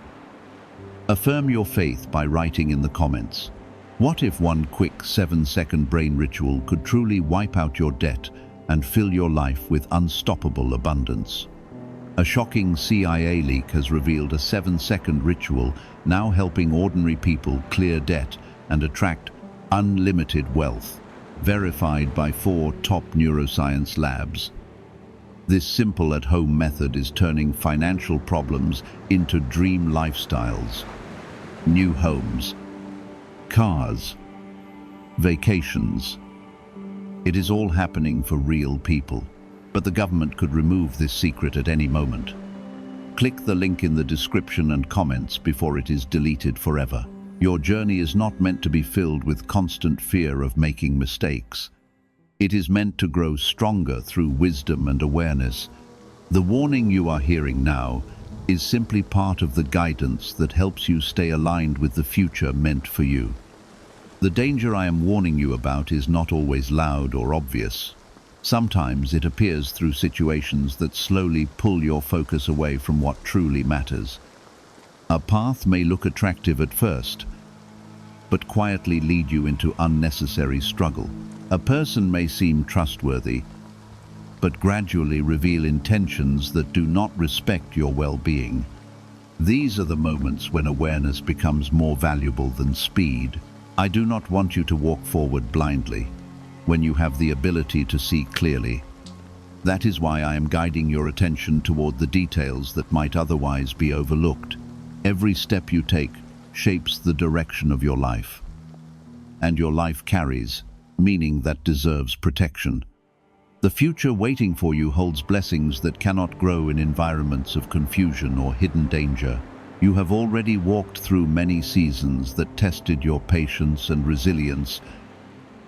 affirm your faith by writing in the comments. What if one quick 7-second brain ritual could truly wipe out your debt and fill your life with unstoppable abundance? A shocking CIA leak has revealed a 7-second ritual now helping ordinary people clear debt and attract unlimited wealth, verified by 4 top neuroscience labs. This simple at-home method is turning financial problems into dream lifestyles. New homes, cars, vacations. It is all happening for real people, but the government could remove this secret at any moment. Click the link in the description and comments before it is deleted forever. Your journey is not meant to be filled with constant fear of making mistakes. It is meant to grow stronger through wisdom and awareness. The warning you are hearing now is simply part of the guidance that helps you stay aligned with the future meant for you. The danger I am warning you about is not always loud or obvious. Sometimes it appears through situations that slowly pull your focus away from what truly matters. A path may look attractive at first, but quietly lead you into unnecessary struggle. A person may seem trustworthy, but gradually reveal intentions that do not respect your well-being. These are the moments when awareness becomes more valuable than speed. I do not want you to walk forward blindly when you have the ability to see clearly. That is why I am guiding your attention toward the details that might otherwise be overlooked. Every step you take shapes the direction of your life, and your life carries meaning that deserves protection. The future waiting for you holds blessings that cannot grow in environments of confusion or hidden danger. You have already walked through many seasons that tested your patience and resilience.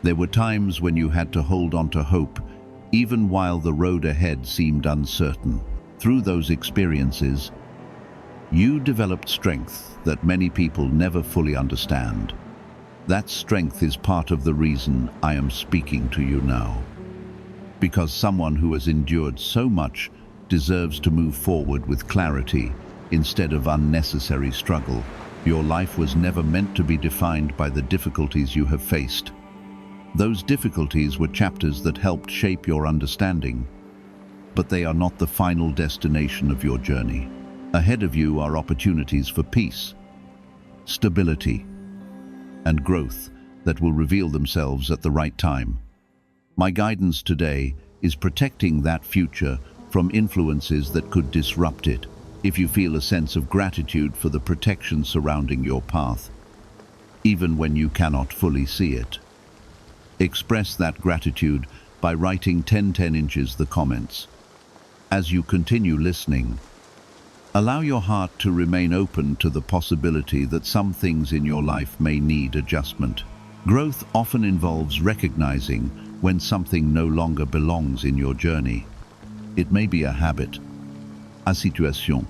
There were times when you had to hold on to hope, even while the road ahead seemed uncertain. Through those experiences, you developed strength that many people never fully understand. That strength is part of the reason I am speaking to you now. Because someone who has endured so much deserves to move forward with clarity instead of unnecessary struggle. Your life was never meant to be defined by the difficulties you have faced. Those difficulties were chapters that helped shape your understanding, but they are not the final destination of your journey. Ahead of you are opportunities for peace, stability, and growth that will reveal themselves at the right time. My guidance today is protecting that future from influences that could disrupt it. If you feel a sense of gratitude for the protection surrounding your path, even when you cannot fully see it, express that gratitude by writing 10 inches the comments. As you continue listening, allow your heart to remain open to the possibility that some things in your life may need adjustment. Growth often involves recognizing when something no longer belongs in your journey. It may be a habit, a situation,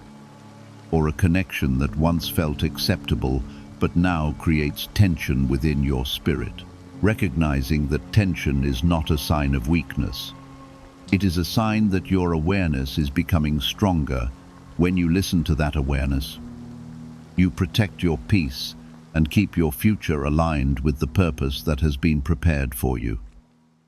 or a connection that once felt acceptable but now creates tension within your spirit. Recognizing that tension is not a sign of weakness. It is a sign that your awareness is becoming stronger. When you listen to that awareness, you protect your peace and keep your future aligned with the purpose that has been prepared for you.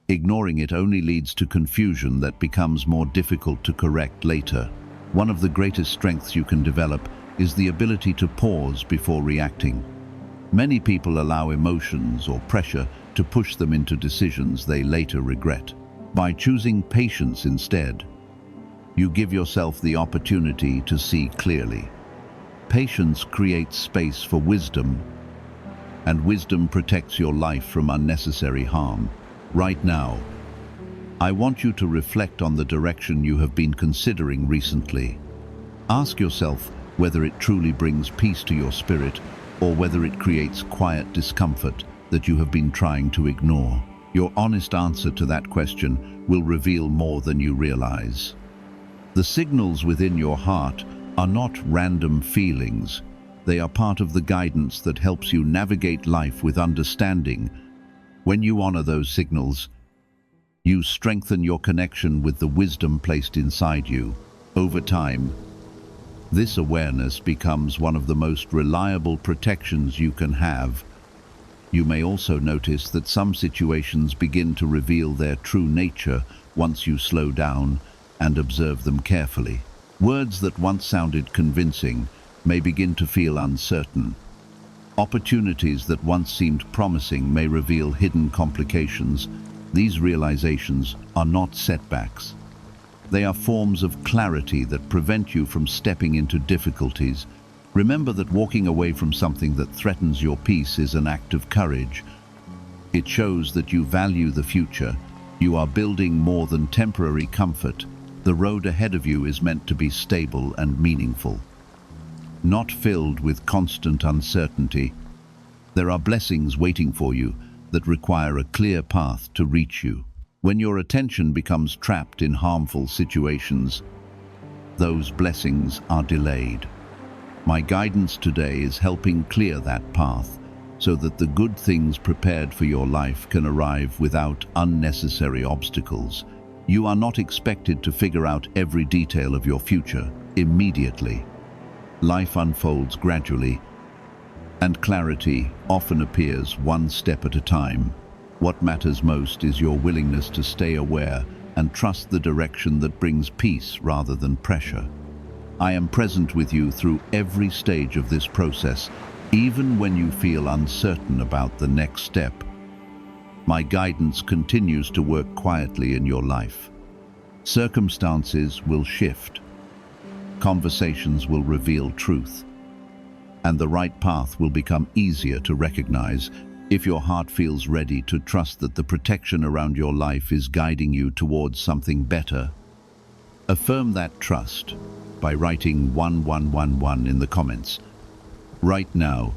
Ignoring it only leads to confusion that becomes more difficult to correct later. One of the greatest strengths you can develop is the ability to pause before reacting. Many people allow emotions or pressure to push them into decisions they later regret. By choosing patience instead, you give yourself the opportunity to see clearly. Patience creates space for wisdom, and wisdom protects your life from unnecessary harm. Right now, I want you to reflect on the direction you have been considering recently. Ask yourself whether it truly brings peace to your spirit or whether it creates quiet discomfort that you have been trying to ignore. Your honest answer to that question will reveal more than you realize. The signals within your heart are not random feelings. They are part of the guidance that helps you navigate life with understanding. When you honor those signals, you strengthen your connection with the wisdom placed inside you. Over time, this awareness becomes one of the most reliable protections you can have. You may also notice that some situations begin to reveal their true nature once you slow down and observe them carefully. Words that once sounded convincing may begin to feel uncertain. Opportunities that once seemed promising may reveal hidden complications. These realizations are not setbacks. They are forms of clarity that prevent you from stepping into difficulties. Remember that walking away from something that threatens your peace is an act of courage. It shows that you value the future. You are building more than temporary comfort. The road ahead of you is meant to be stable and meaningful, not filled with constant uncertainty. There are blessings waiting for you that require a clear path to reach you. When your attention becomes trapped in harmful situations, those blessings are delayed. My guidance today is helping clear that path so that the good things prepared for your life can arrive without unnecessary obstacles. You are not expected to figure out every detail of your future immediately. Life unfolds gradually, and clarity often appears one step at a time. What matters most is your willingness to stay aware and trust the direction that brings peace rather than pressure. I am present with you through every stage of this process, even when you feel uncertain about the next step. My guidance continues to work quietly in your life. Circumstances will shift, conversations will reveal truth, and the right path will become easier to recognize if your heart feels ready to trust that the protection around your life is guiding you towards something better. Affirm that trust by writing 1111 in the comments. Right now,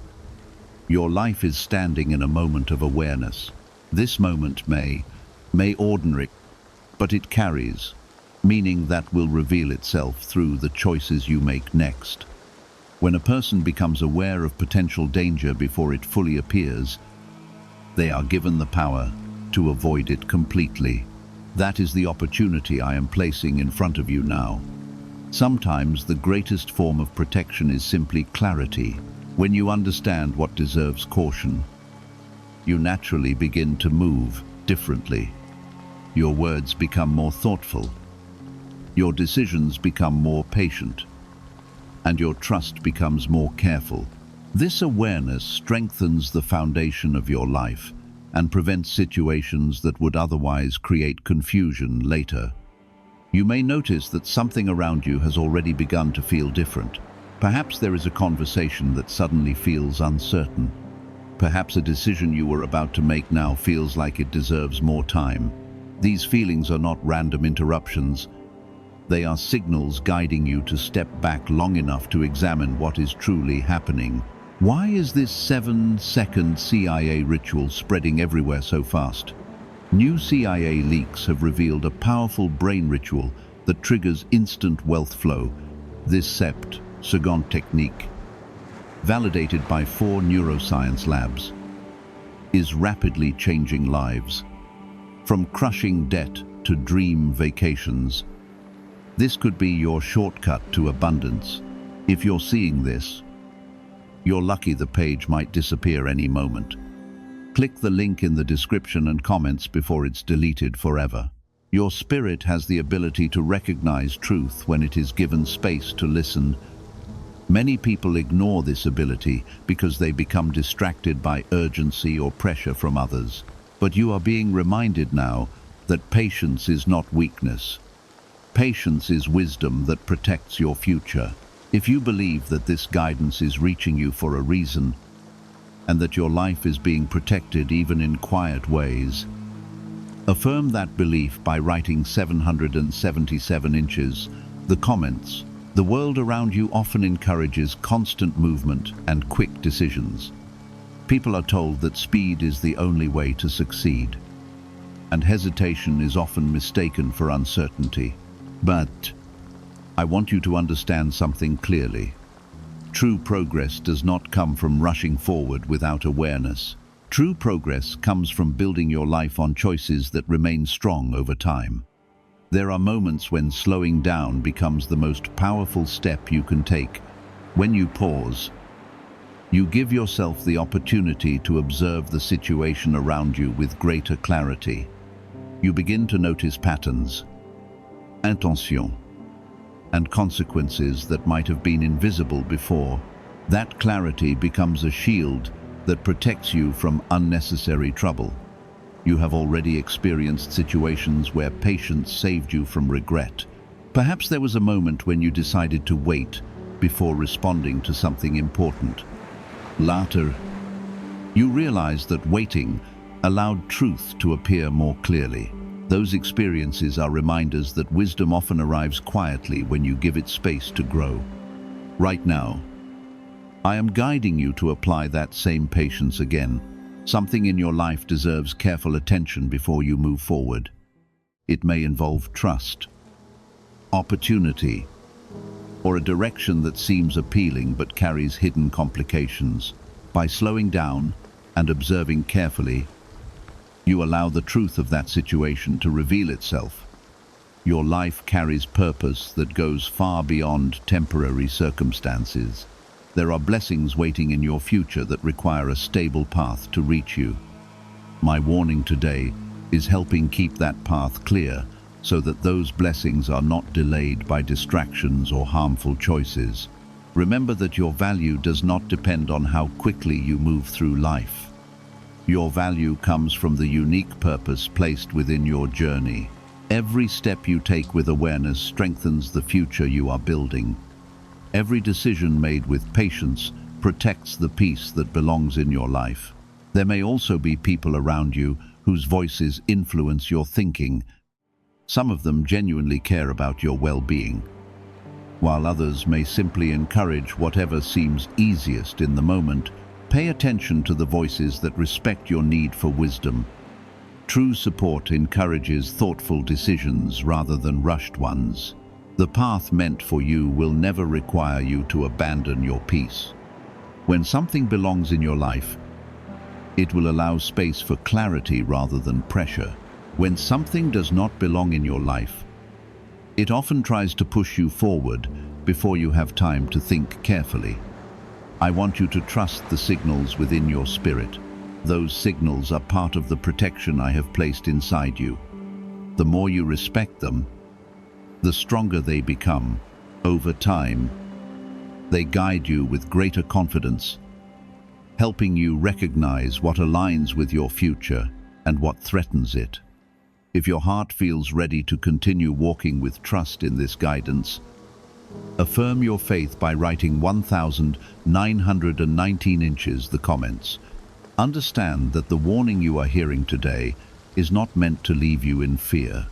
your life is standing in a moment of awareness. This moment may ordinary, but it carries meaning that will reveal itself through the choices you make next. When a person becomes aware of potential danger before it fully appears, they are given the power to avoid it completely. That is the opportunity I am placing in front of you now. Sometimes the greatest form of protection is simply clarity. When you understand what deserves caution, you naturally begin to move differently. Your words become more thoughtful. Your decisions become more patient, and your trust becomes more careful. This awareness strengthens the foundation of your life and prevents situations that would otherwise create confusion later. You may notice that something around you has already begun to feel different. Perhaps there is a conversation that suddenly feels uncertain. Perhaps a decision you were about to make now feels like it deserves more time. These feelings are not random interruptions. They are signals guiding you to step back long enough to examine what is truly happening. Why is this 7-second CIA ritual spreading everywhere so fast? New CIA leaks have revealed a powerful brain ritual that triggers instant wealth flow. This 7-second technique validated by 4 neuroscience labs, is rapidly changing lives. From crushing debt to dream vacations, this could be your shortcut to abundance. If you're seeing this, you're lucky. The page might disappear any moment. Click the link in the description and comments before it's deleted forever. Your spirit has the ability to recognize truth when it is given space to listen. Many people ignore this ability because they become distracted by urgency or pressure from others. But you are being reminded now that patience is not weakness. Patience is wisdom that protects your future. If you believe that this guidance is reaching you for a reason, and that your life is being protected even in quiet ways, affirm that belief by writing 777 inches. The comments. The world around you often encourages constant movement and quick decisions. People are told that speed is the only way to succeed, and hesitation is often mistaken for uncertainty. But I want you to understand something clearly. True progress does not come from rushing forward without awareness. True progress comes from building your life on choices that remain strong over time. There are moments when slowing down becomes the most powerful step you can take. When you pause, you give yourself the opportunity to observe the situation around you with greater clarity. You begin to notice patterns, intention, and consequences that might have been invisible before. That clarity becomes a shield that protects you from unnecessary trouble. You have already experienced situations where patience saved you from regret. Perhaps there was a moment when you decided to wait before responding to something important. Later, you realized that waiting allowed truth to appear more clearly. Those experiences are reminders that wisdom often arrives quietly when you give it space to grow. Right now, I am guiding you to apply that same patience again. Something in your life deserves careful attention before you move forward. It may involve trust, opportunity, or a direction that seems appealing but carries hidden complications. By slowing down and observing carefully, you allow the truth of that situation to reveal itself. Your life carries purpose that goes far beyond temporary circumstances. There are blessings waiting in your future that require a stable path to reach you. My warning today is helping keep that path clear so that those blessings are not delayed by distractions or harmful choices. Remember that your value does not depend on how quickly you move through life. Your value comes from the unique purpose placed within your journey. Every step you take with awareness strengthens the future you are building. Every decision made with patience protects the peace that belongs in your life. There may also be people around you whose voices influence your thinking. Some of them genuinely care about your well-being, while others may simply encourage whatever seems easiest in the moment. Pay attention to the voices that respect your need for wisdom. True support encourages thoughtful decisions rather than rushed ones. The path meant for you will never require you to abandon your peace. When something belongs in your life, it will allow space for clarity rather than pressure. When something does not belong in your life, it often tries to push you forward before you have time to think carefully. I want you to trust the signals within your spirit. Those signals are part of the protection I have placed inside you. The more you respect them, the stronger they become. Over time, they guide you with greater confidence, helping you recognize what aligns with your future and what threatens it. If your heart feels ready to continue walking with trust in this guidance, affirm your faith by writing 1,919 inches the comments. Understand that the warning you are hearing today is not meant to leave you in fear.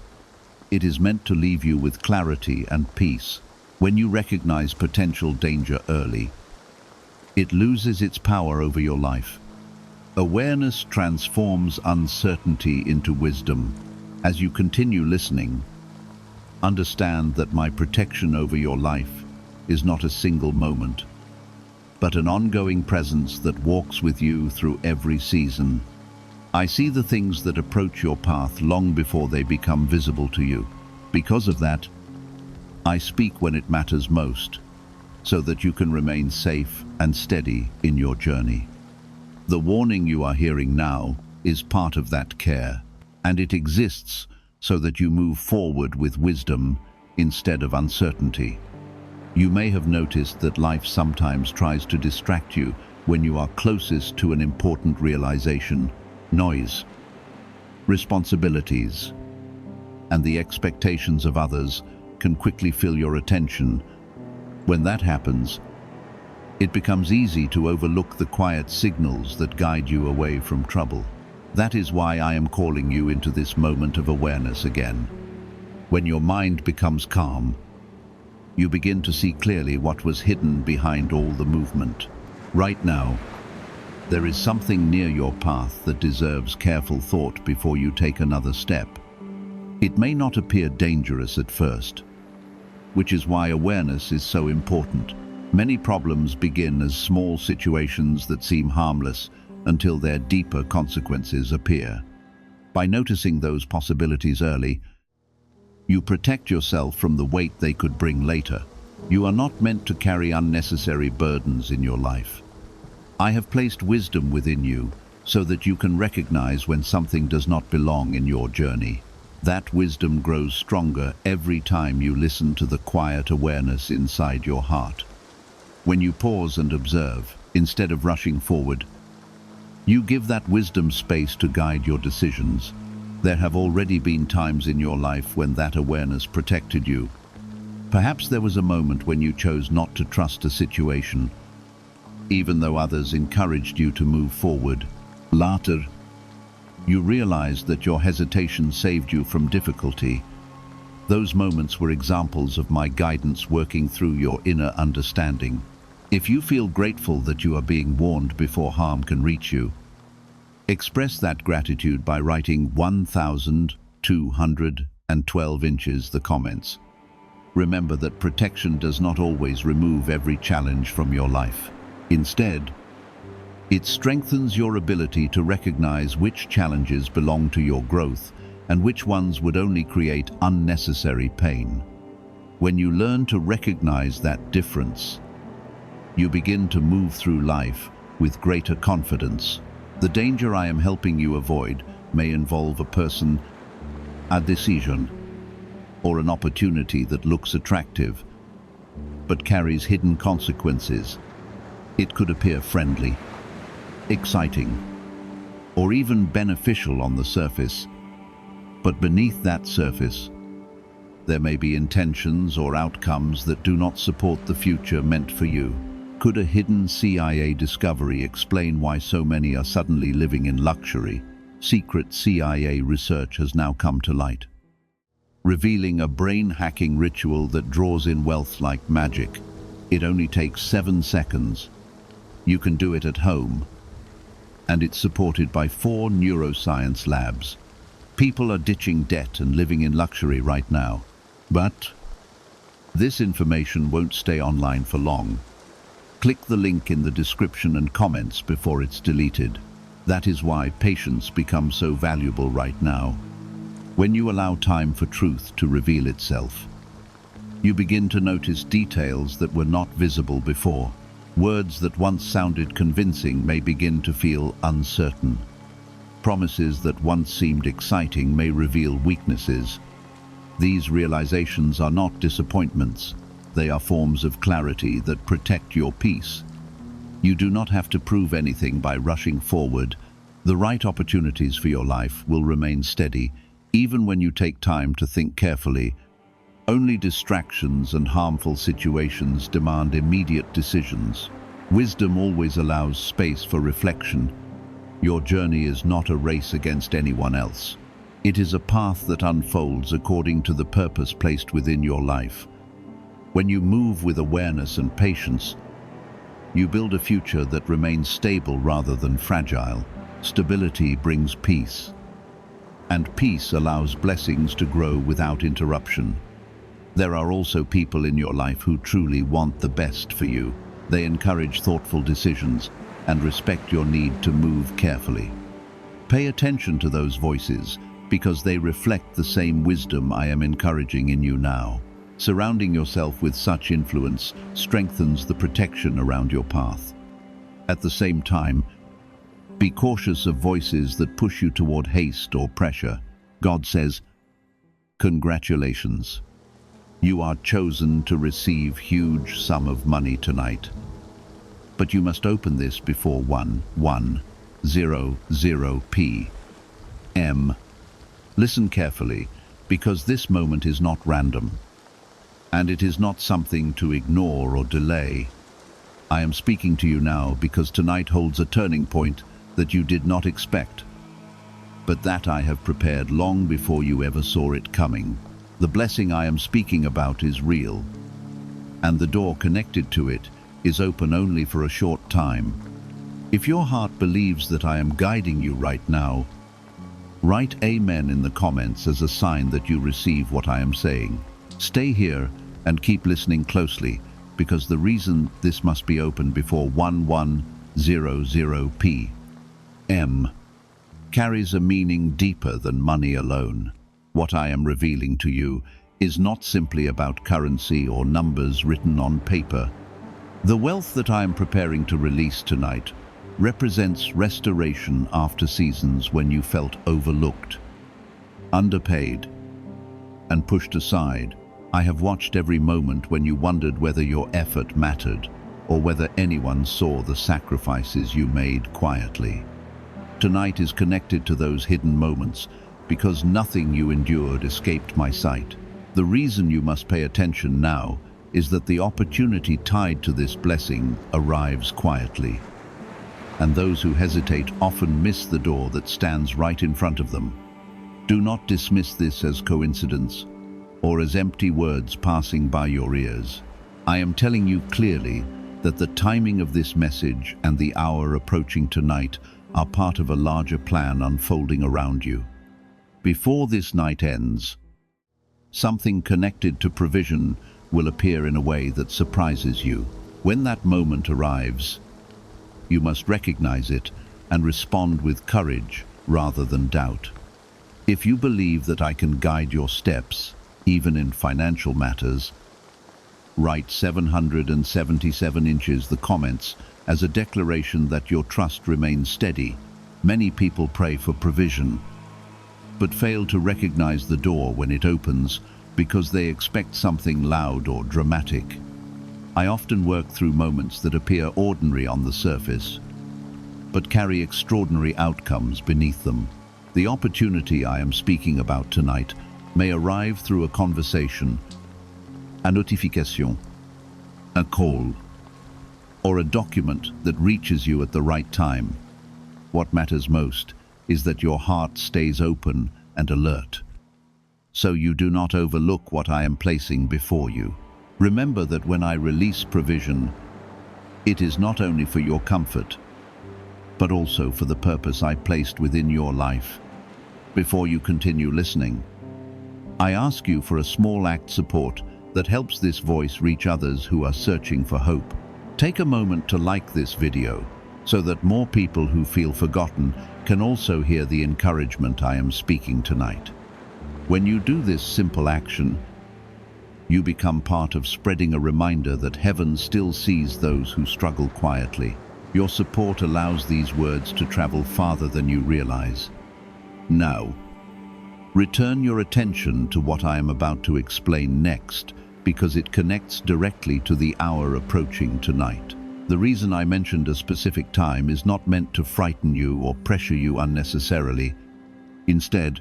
It is meant to leave you with clarity and peace. When you recognize potential danger early, it loses its power over your life. Awareness transforms uncertainty into wisdom. As you continue listening, understand that my protection over your life is not a single moment. but an ongoing presence that walks with you through every season. I see the things that approach your path long before they become visible to you. Because of that, I speak when it matters most, so that you can remain safe and steady in your journey. The warning you are hearing now is part of that care, and it exists so that you move forward with wisdom instead of uncertainty. You may have noticed that life sometimes tries to distract you when you are closest to an important realization. Noise, responsibilities, and the expectations of others can quickly fill your attention. When that happens, it becomes easy to overlook the quiet signals that guide you away from trouble. That is why I am calling you into this moment of awareness again. When your mind becomes calm, you begin to see clearly what was hidden behind all the movement. Right now, there is something near your path that deserves careful thought before you take another step. It may not appear dangerous at first, which is why awareness is so important. Many problems begin as small situations that seem harmless until their deeper consequences appear. By noticing those possibilities early, you protect yourself from the weight they could bring later. You are not meant to carry unnecessary burdens in your life. I have placed wisdom within you so that you can recognize when something does not belong in your journey. That wisdom grows stronger every time you listen to the quiet awareness inside your heart. When you pause and observe, instead of rushing forward, you give that wisdom space to guide your decisions. There have already been times in your life when that awareness protected you. Perhaps there was a moment when you chose not to trust a situation, even though others encouraged you to move forward. Later, you realized that your hesitation saved you from difficulty. Those moments were examples of my guidance working through your inner understanding. If you feel grateful that you are being warned before harm can reach you, express that gratitude by writing 1,212 inches the comments. Remember that protection does not always remove every challenge from your life. Instead, it strengthens your ability to recognize which challenges belong to your growth and which ones would only create unnecessary pain. When you learn to recognize that difference, you begin to move through life with greater confidence. The danger I am helping you avoid may involve a person, a decision, or an opportunity that looks attractive, but carries hidden consequences. It could appear friendly, exciting, or even beneficial on the surface, but beneath that surface, there may be intentions or outcomes that do not support the future meant for you. Could a hidden CIA discovery explain why so many are suddenly living in luxury? Secret CIA research has now come to light, revealing a brain-hacking ritual that draws in wealth like magic. It only takes 7 seconds. You can do it at home, and it's supported by 4 neuroscience labs. People are ditching debt and living in luxury right now. But this information won't stay online for long. Click the link in the description and comments before it's deleted. That is why patience becomes so valuable right now. When you allow time for truth to reveal itself, you begin to notice details that were not visible before. Words that once sounded convincing may begin to feel uncertain. Promises that once seemed exciting may reveal weaknesses. These realizations are not disappointments. They are forms of clarity that protect your peace. You do not have to prove anything by rushing forward. The right opportunities for your life will remain steady, even when you take time to think carefully. Only distractions and harmful situations demand immediate decisions. Wisdom always allows space for reflection. Your journey is not a race against anyone else. It is a path that unfolds according to the purpose placed within your life. When you move with awareness and patience, you build a future that remains stable rather than fragile. Stability brings peace, and peace allows blessings to grow without interruption. There are also people in your life who truly want the best for you. They encourage thoughtful decisions and respect your need to move carefully. Pay attention to those voices because they reflect the same wisdom I am encouraging in you now. Surrounding yourself with such influence strengthens the protection around your path. At the same time, be cautious of voices that push you toward haste or pressure. God says, "Congratulations. You are chosen to receive huge sum of money tonight. But you must open this before 1100 p.m. Listen carefully, because this moment is not random, and it is not something to ignore or delay. I am speaking to you now because tonight holds a turning point that you did not expect, but that I have prepared long before you ever saw it coming. The blessing I am speaking about is real, and the door connected to it is open only for a short time. If your heart believes that I am guiding you right now, write Amen in the comments as a sign that you receive what I am saying. Stay here and keep listening closely, because the reason this must be open before 1100 p.m. carries a meaning deeper than money alone. What I am revealing to you is not simply about currency or numbers written on paper. The wealth that I am preparing to release tonight represents restoration after seasons when you felt overlooked, underpaid, and pushed aside. I have watched every moment when you wondered whether your effort mattered or whether anyone saw the sacrifices you made quietly. Tonight is connected to those hidden moments because nothing you endured escaped my sight. The reason you must pay attention now is that the opportunity tied to this blessing arrives quietly, and those who hesitate often miss the door that stands right in front of them. Do not dismiss this as coincidence or as empty words passing by your ears. I am telling you clearly that the timing of this message and the hour approaching tonight are part of a larger plan unfolding around you. Before this night ends, something connected to provision will appear in a way that surprises you. When that moment arrives, you must recognize it and respond with courage rather than doubt. If you believe that I can guide your steps, even in financial matters, write 777 inches the comments as a declaration that your trust remains steady. Many people pray for provision, but fail to recognize the door when it opens because they expect something loud or dramatic. I often work through moments that appear ordinary on the surface, but carry extraordinary outcomes beneath them. The opportunity I am speaking about tonight may arrive through a conversation, a notification, a call, or a document that reaches you at the right time. What matters most is that your heart stays open and alert, so you do not overlook what I am placing before you. Remember that when I release provision, it is not only for your comfort, but also for the purpose I placed within your life. Before you continue listening, I ask you for a small act support that helps this voice reach others who are searching for hope. Take a moment to like this video so that more people who feel forgotten can also hear the encouragement I am speaking tonight. When you do this simple action, you become part of spreading a reminder that heaven still sees those who struggle quietly. Your support allows these words to travel farther than you realize. Now, return your attention to what I am about to explain next, because it connects directly to the hour approaching tonight. The reason I mentioned a specific time is not meant to frighten you or pressure you unnecessarily. Instead,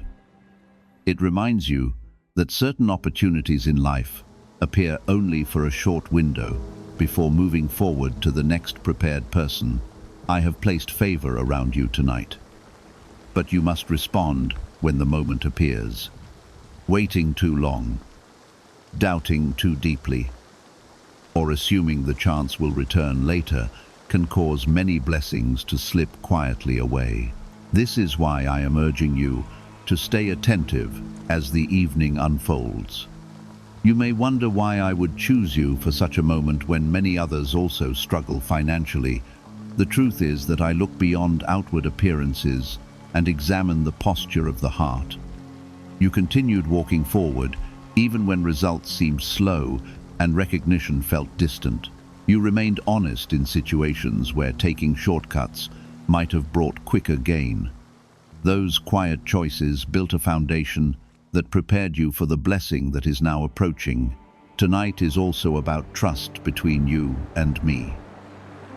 it reminds you that certain opportunities in life appear only for a short window before moving forward to the next prepared person. I have placed favor around you tonight, but you must respond when the moment appears. Waiting too long, doubting too deeply, or assuming the chance will return later can cause many blessings to slip quietly away. This is why I am urging you to stay attentive as the evening unfolds. You may wonder why I would choose you for such a moment when many others also struggle financially. The truth is that I look beyond outward appearances and examine the posture of the heart. You continued walking forward, even when results seemed slow and recognition felt distant. You remained honest in situations where taking shortcuts might have brought quicker gain. Those quiet choices built a foundation that prepared you for the blessing that is now approaching. Tonight is also about trust between you and me.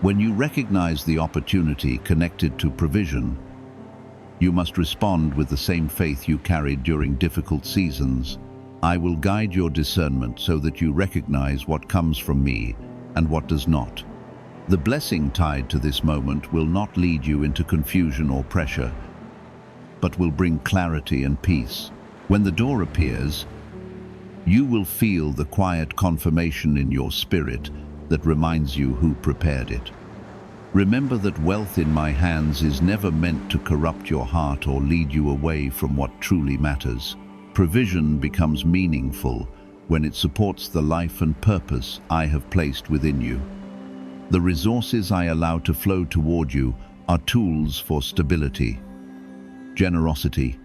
When you recognize the opportunity connected to provision, you must respond with the same faith you carried during difficult seasons. I will guide your discernment so that you recognize what comes from me and what does not. The blessing tied to this moment will not lead you into confusion or pressure, but will bring clarity and peace. When the door appears, you will feel the quiet confirmation in your spirit that reminds you who prepared it. Remember that wealth in my hands is never meant to corrupt your heart or lead you away from what truly matters. Provision becomes meaningful when it supports the life and purpose I have placed within you. The resources I allow to flow toward you are tools for stability, generosity,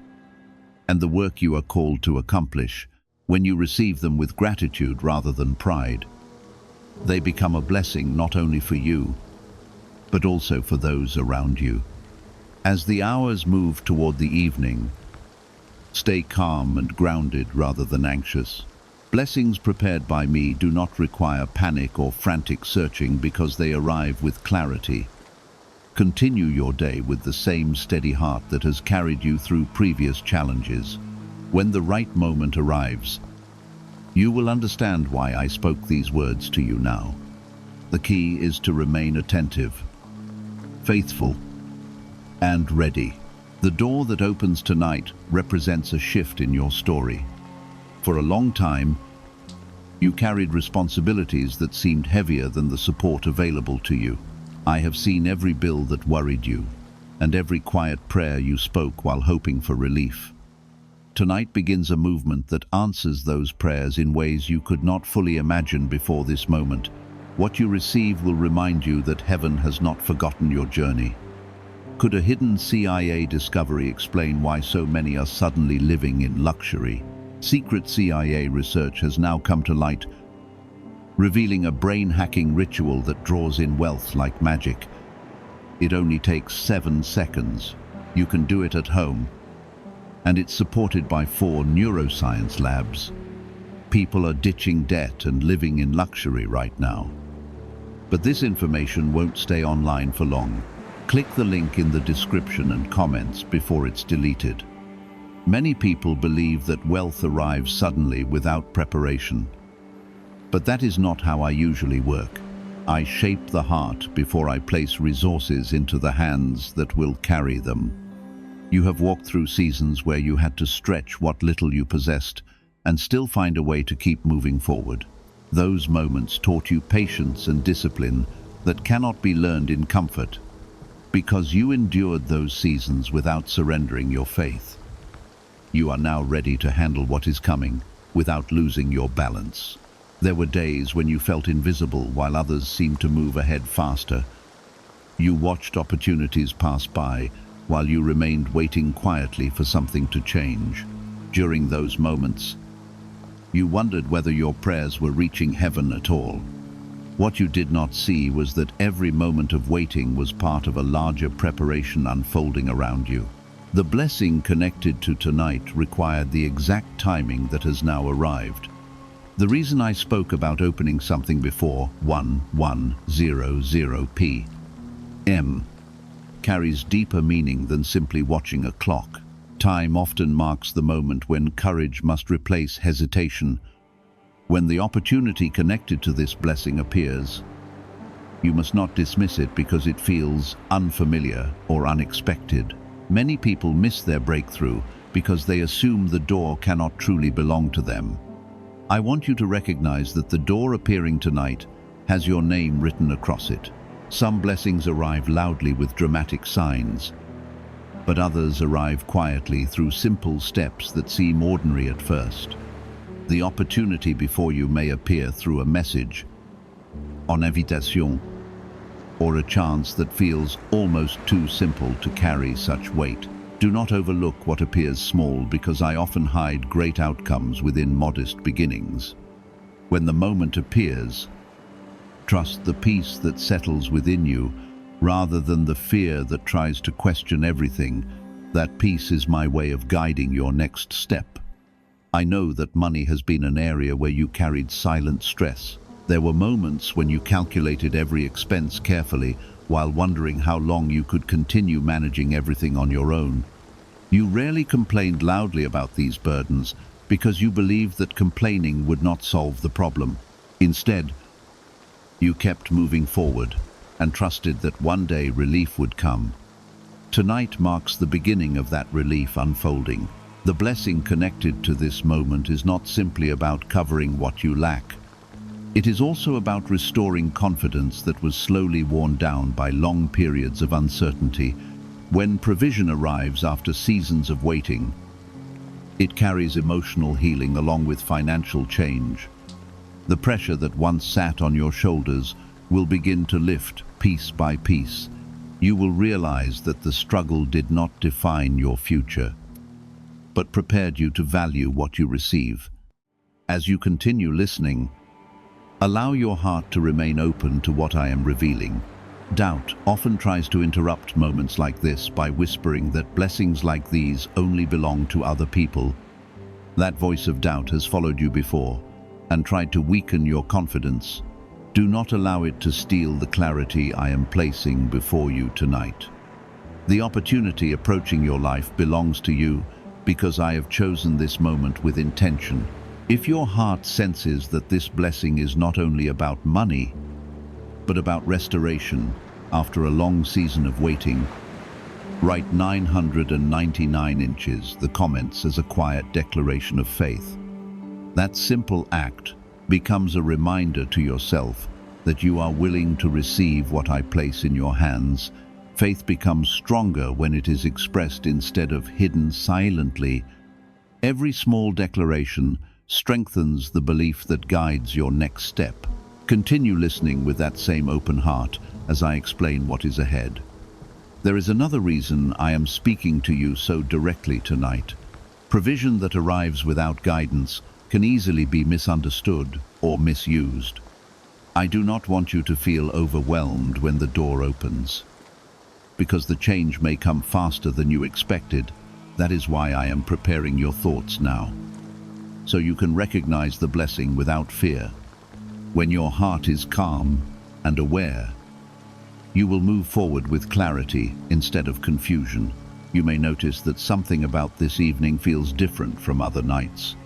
and the work you are called to accomplish. When you receive them with gratitude rather than pride, they become a blessing not only for you, but also for those around you. As the hours move toward the evening, stay calm and grounded rather than anxious. Blessings prepared by me do not require panic or frantic searching because they arrive with clarity. Continue your day with the same steady heart that has carried you through previous challenges. When the right moment arrives, you will understand why I spoke these words to you now. The key is to remain attentive, faithful, and ready. The door that opens tonight represents a shift in your story. For a long time, you carried responsibilities that seemed heavier than the support available to you. I have seen every bill that worried you, and every quiet prayer you spoke while hoping for relief. Tonight begins a movement that answers those prayers in ways you could not fully imagine before this moment. What you receive will remind you that heaven has not forgotten your journey. Could a hidden CIA discovery explain why so many are suddenly living in luxury? Secret CIA research has now come to light, revealing a brain-hacking ritual that draws in wealth like magic. It only takes 7 seconds. You can do it at home, and it's supported by 4 neuroscience labs. People are ditching debt and living in luxury right now. But this information won't stay online for long. Click the link in the description and comments before it's deleted. Many people believe that wealth arrives suddenly without preparation. But that is not how I usually work. I shape the heart before I place resources into the hands that will carry them. You have walked through seasons where you had to stretch what little you possessed and still find a way to keep moving forward. Those moments taught you patience and discipline that cannot be learned in comfort, because you endured those seasons without surrendering your faith. You are now ready to handle what is coming without losing your balance. There were days when you felt invisible while others seemed to move ahead faster. You watched opportunities pass by while you remained waiting quietly for something to change. During those moments, you wondered whether your prayers were reaching heaven at all. What you did not see was that every moment of waiting was part of a larger preparation unfolding around you. The blessing connected to tonight required the exact timing that has now arrived. The reason I spoke about opening something before 1100 p.m. carries deeper meaning than simply watching a clock. Time often marks the moment when courage must replace hesitation. When the opportunity connected to this blessing appears, you must not dismiss it because it feels unfamiliar or unexpected. Many people miss their breakthrough because they assume the door cannot truly belong to them. I want you to recognize that the door appearing tonight has your name written across it. Some blessings arrive loudly with dramatic signs, but others arrive quietly through simple steps that seem ordinary at first. The opportunity before you may appear through a message, en invitation, or a chance that feels almost too simple to carry such weight. Do not overlook what appears small, because I often hide great outcomes within modest beginnings. When the moment appears, trust the peace that settles within you rather than the fear that tries to question everything. That peace is my way of guiding your next step. I know that money has been an area where you carried silent stress. There were moments when you calculated every expense carefully while wondering how long you could continue managing everything on your own. You rarely complained loudly about these burdens because you believed that complaining would not solve the problem. Instead, you kept moving forward and trusted that one day relief would come. Tonight marks the beginning of that relief unfolding. The blessing connected to this moment is not simply about covering what you lack. It is also about restoring confidence that was slowly worn down by long periods of uncertainty. When provision arrives after seasons of waiting, it carries emotional healing along with financial change. The pressure that once sat on your shoulders will begin to lift piece by piece. You will realize that the struggle did not define your future, but prepared you to value what you receive. As you continue listening, allow your heart to remain open to what I am revealing. Doubt often tries to interrupt moments like this by whispering that blessings like these only belong to other people. That voice of doubt has followed you before and tried to weaken your confidence. Do not allow it to steal the clarity I am placing before you tonight. The opportunity approaching your life belongs to you because I have chosen this moment with intention. If your heart senses that this blessing is not only about money, but about restoration after a long season of waiting, write 999 inches, the comments, as a quiet declaration of faith. That simple act becomes a reminder to yourself that you are willing to receive what I place in your hands. Faith becomes stronger when it is expressed instead of hidden silently. Every small declaration strengthens the belief that guides your next step. Continue listening with that same open heart as I explain what is ahead. There is another reason I am speaking to you so directly tonight. Provision that arrives without guidance can easily be misunderstood or misused. I do not want you to feel overwhelmed when the door opens, because the change may come faster than you expected. That is why I am preparing your thoughts now, so you can recognize the blessing without fear. When your heart is calm and aware, you will move forward with clarity instead of confusion. You may notice that something about this evening feels different from other nights.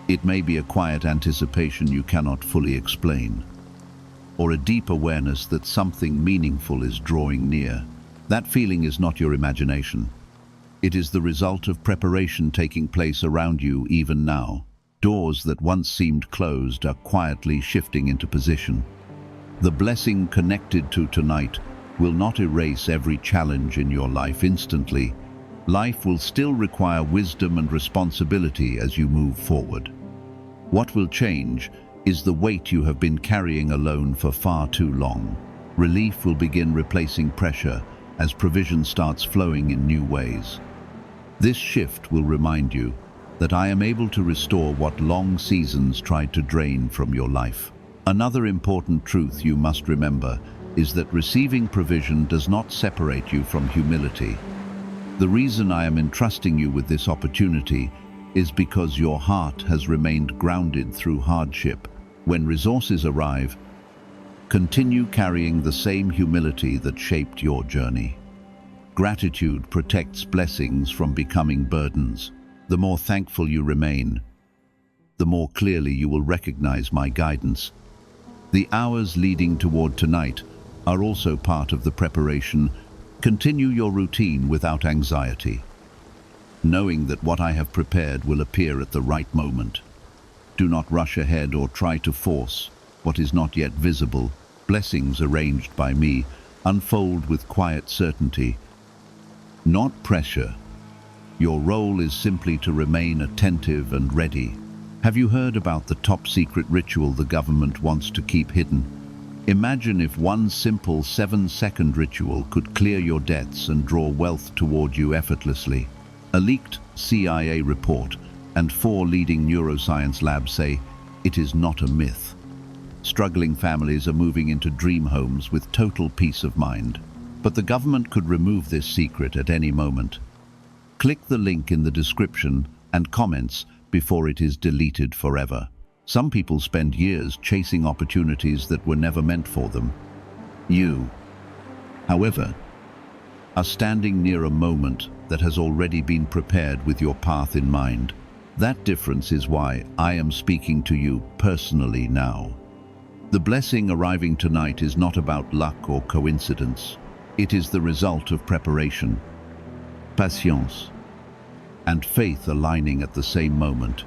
It may be a quiet anticipation you cannot fully explain, or a deep awareness that something meaningful is drawing near. That feeling is not your imagination. It is the result of preparation taking place around you even now. Doors that once seemed closed are quietly shifting into position. The blessing connected to tonight will not erase every challenge in your life instantly. Life will still require wisdom and responsibility as you move forward. What will change is the weight you have been carrying alone for far too long. Relief will begin replacing pressure as provision starts flowing in new ways. This shift will remind you that I am able to restore what long seasons tried to drain from your life. Another important truth you must remember is that receiving provision does not separate you from humility. The reason I am entrusting you with this opportunity is because your heart has remained grounded through hardship. When resources arrive, continue carrying the same humility that shaped your journey. Gratitude protects blessings from becoming burdens. The more thankful you remain, the more clearly you will recognize my guidance. The hours leading toward tonight are also part of the preparation. Continue your routine without anxiety, knowing that what I have prepared will appear at the right moment. Do not rush ahead or try to force what is not yet visible. Blessings arranged by me unfold with quiet certainty, not pressure. Your role is simply to remain attentive and ready. Have you heard about the top secret ritual the government wants to keep hidden? Imagine if one simple 7-second ritual could clear your debts and draw wealth toward you effortlessly. A leaked CIA report and 4 leading neuroscience labs say it is not a myth. Struggling families are moving into dream homes with total peace of mind. But the government could remove this secret at any moment. Click the link in the description and comments before it is deleted forever. Some people spend years chasing opportunities that were never meant for them. You, however, are standing near a moment that has already been prepared with your path in mind. That difference is why I am speaking to you personally now. The blessing arriving tonight is not about luck or coincidence. It is the result of preparation, patience, and faith aligning at the same moment.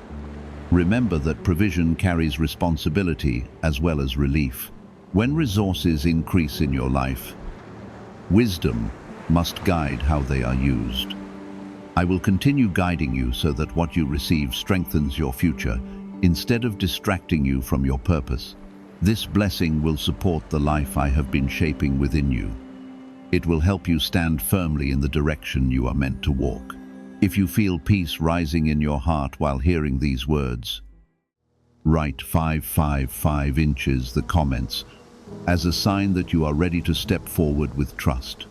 Remember that provision carries responsibility as well as relief. When resources increase in your life, wisdom must guide how they are used. I will continue guiding you so that what you receive strengthens your future instead of distracting you from your purpose. This blessing will support the life I have been shaping within you. It will help you stand firmly in the direction you are meant to walk. If you feel peace rising in your heart while hearing these words, write 555 inches the comments as a sign that you are ready to step forward with trust.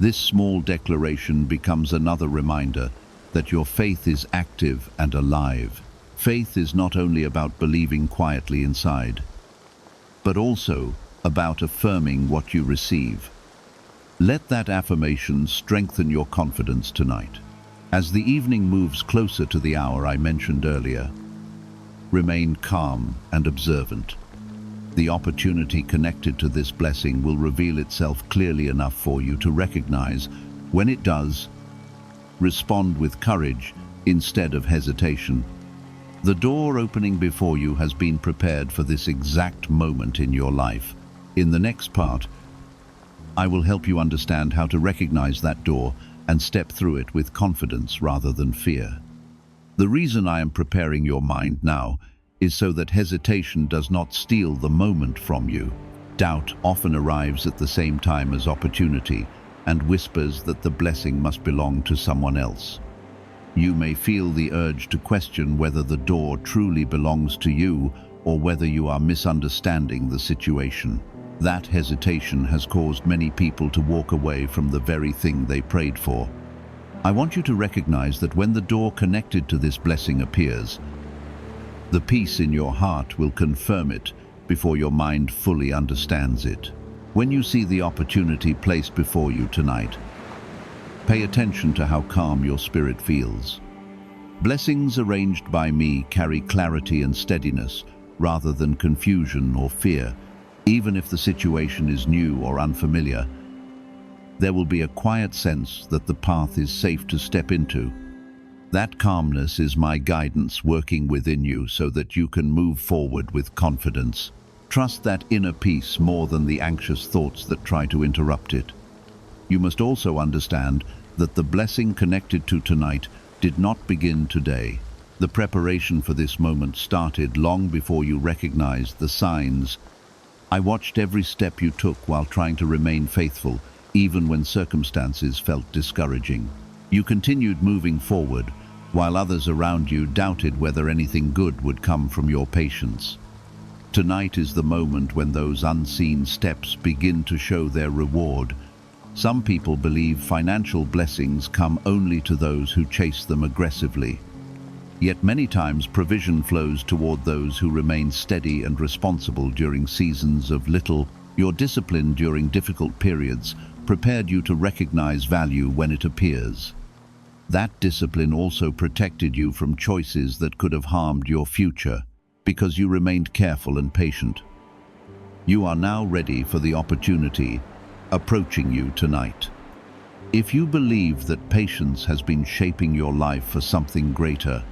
This small declaration becomes another reminder that your faith is active and alive. Faith is not only about believing quietly inside, but also about affirming what you receive. Let that affirmation strengthen your confidence tonight. As the evening moves closer to the hour I mentioned earlier, remain calm and observant. The opportunity connected to this blessing will reveal itself clearly enough for you to recognize. When it does, respond with courage instead of hesitation. The door opening before you has been prepared for this exact moment in your life. In the next part, I will help you understand how to recognize that door and step through it with confidence rather than fear. The reason I am preparing your mind now is so that hesitation does not steal the moment from you. Doubt often arrives at the same time as opportunity and whispers that the blessing must belong to someone else. You may feel the urge to question whether the door truly belongs to you or whether you are misunderstanding the situation. That hesitation has caused many people to walk away from the very thing they prayed for. I want you to recognize that when the door connected to this blessing appears, the peace in your heart will confirm it before your mind fully understands it. When you see the opportunity placed before you tonight, pay attention to how calm your spirit feels. Blessings arranged by me carry clarity and steadiness rather than confusion or fear. Even if the situation is new or unfamiliar, there will be a quiet sense that the path is safe to step into. That calmness is my guidance working within you so that you can move forward with confidence. Trust that inner peace more than the anxious thoughts that try to interrupt it. You must also understand that the blessing connected to tonight did not begin today. The preparation for this moment started long before you recognized the signs. I watched every step you took while trying to remain faithful, even when circumstances felt discouraging. You continued moving forward, while others around you doubted whether anything good would come from your patience. Tonight is the moment when those unseen steps begin to show their reward. Some people believe financial blessings come only to those who chase them aggressively. Yet many times provision flows toward those who remain steady and responsible during seasons of little. Your discipline during difficult periods prepared you to recognize value when it appears. That discipline also protected you from choices that could have harmed your future because you remained careful and patient. You are now ready for the opportunity approaching you tonight. If you believe that patience has been shaping your life for something greater,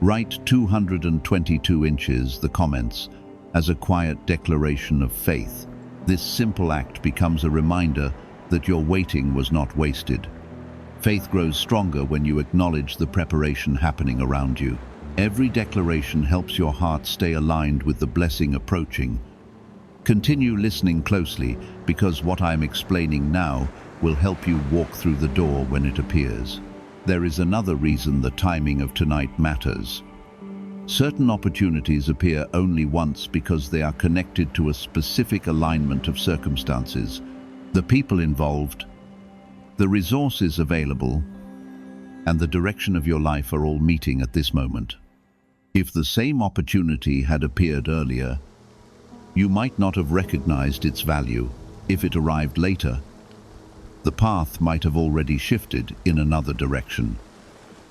write 222 inches the comments as a quiet declaration of faith. This simple act becomes a reminder that your waiting was not wasted. Faith grows stronger when you acknowledge the preparation happening around you. Every declaration helps your heart stay aligned with the blessing approaching. Continue listening closely, because what I am explaining now will help you walk through the door when it appears. There is another reason the timing of tonight matters. Certain opportunities appear only once because they are connected to a specific alignment of circumstances. The people involved, the resources available, and the direction of your life are all meeting at this moment. If the same opportunity had appeared earlier, you might not have recognized its value. If it arrived later, the path might have already shifted in another direction.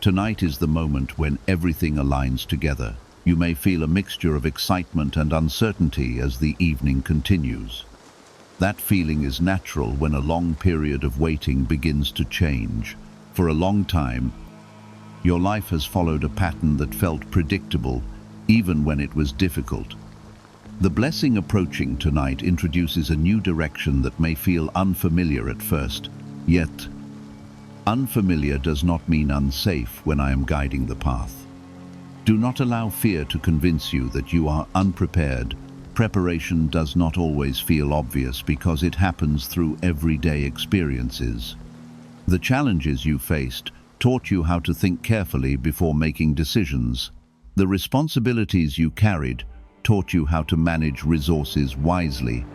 Tonight is the moment when everything aligns together. You may feel a mixture of excitement and uncertainty as the evening continues. That feeling is natural when a long period of waiting begins to change. For a long time, your life has followed a pattern that felt predictable, even when it was difficult. The blessing approaching tonight introduces a new direction that may feel unfamiliar at first, yet unfamiliar does not mean unsafe when I am guiding the path. Do not allow fear to convince you that you are unprepared. Preparation does not always feel obvious because it happens through everyday experiences. The challenges you faced taught you how to think carefully before making decisions. The responsibilities you carried taught you how to manage resources wisely.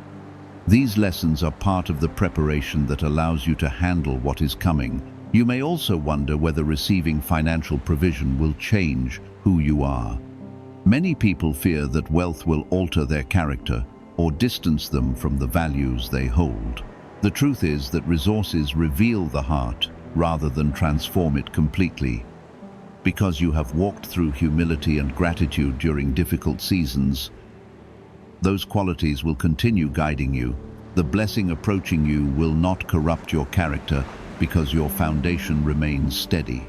These lessons are part of the preparation that allows you to handle what is coming. You may also wonder whether receiving financial provision will change who you are. Many people fear that wealth will alter their character or distance them from the values they hold. The truth is that resources reveal the heart rather than transform it completely. Because you have walked through humility and gratitude during difficult seasons, those qualities will continue guiding you. The blessing approaching you will not corrupt your character because your foundation remains steady.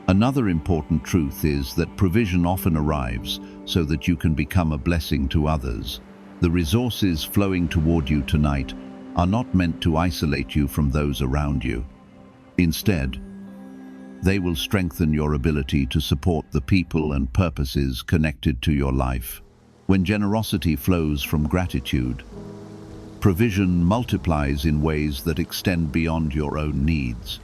Another important truth is that provision often arrives so that you can become a blessing to others. The resources flowing toward you tonight are not meant to isolate you from those around you. Instead, they will strengthen your ability to support the people and purposes connected to your life. When generosity flows from gratitude, provision multiplies in ways that extend beyond your own needs.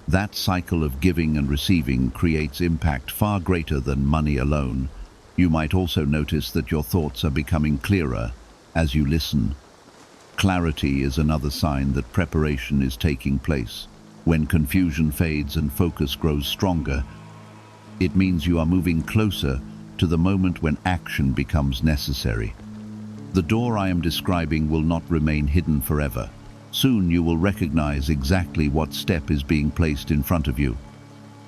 That cycle of giving and receiving creates impact far greater than money alone. You might also notice that your thoughts are becoming clearer as you listen. Clarity is another sign that preparation is taking place. When confusion fades and focus grows stronger, it means you are moving closer to the moment when action becomes necessary. The door I am describing will not remain hidden forever. Soon you will recognize exactly what step is being placed in front of you.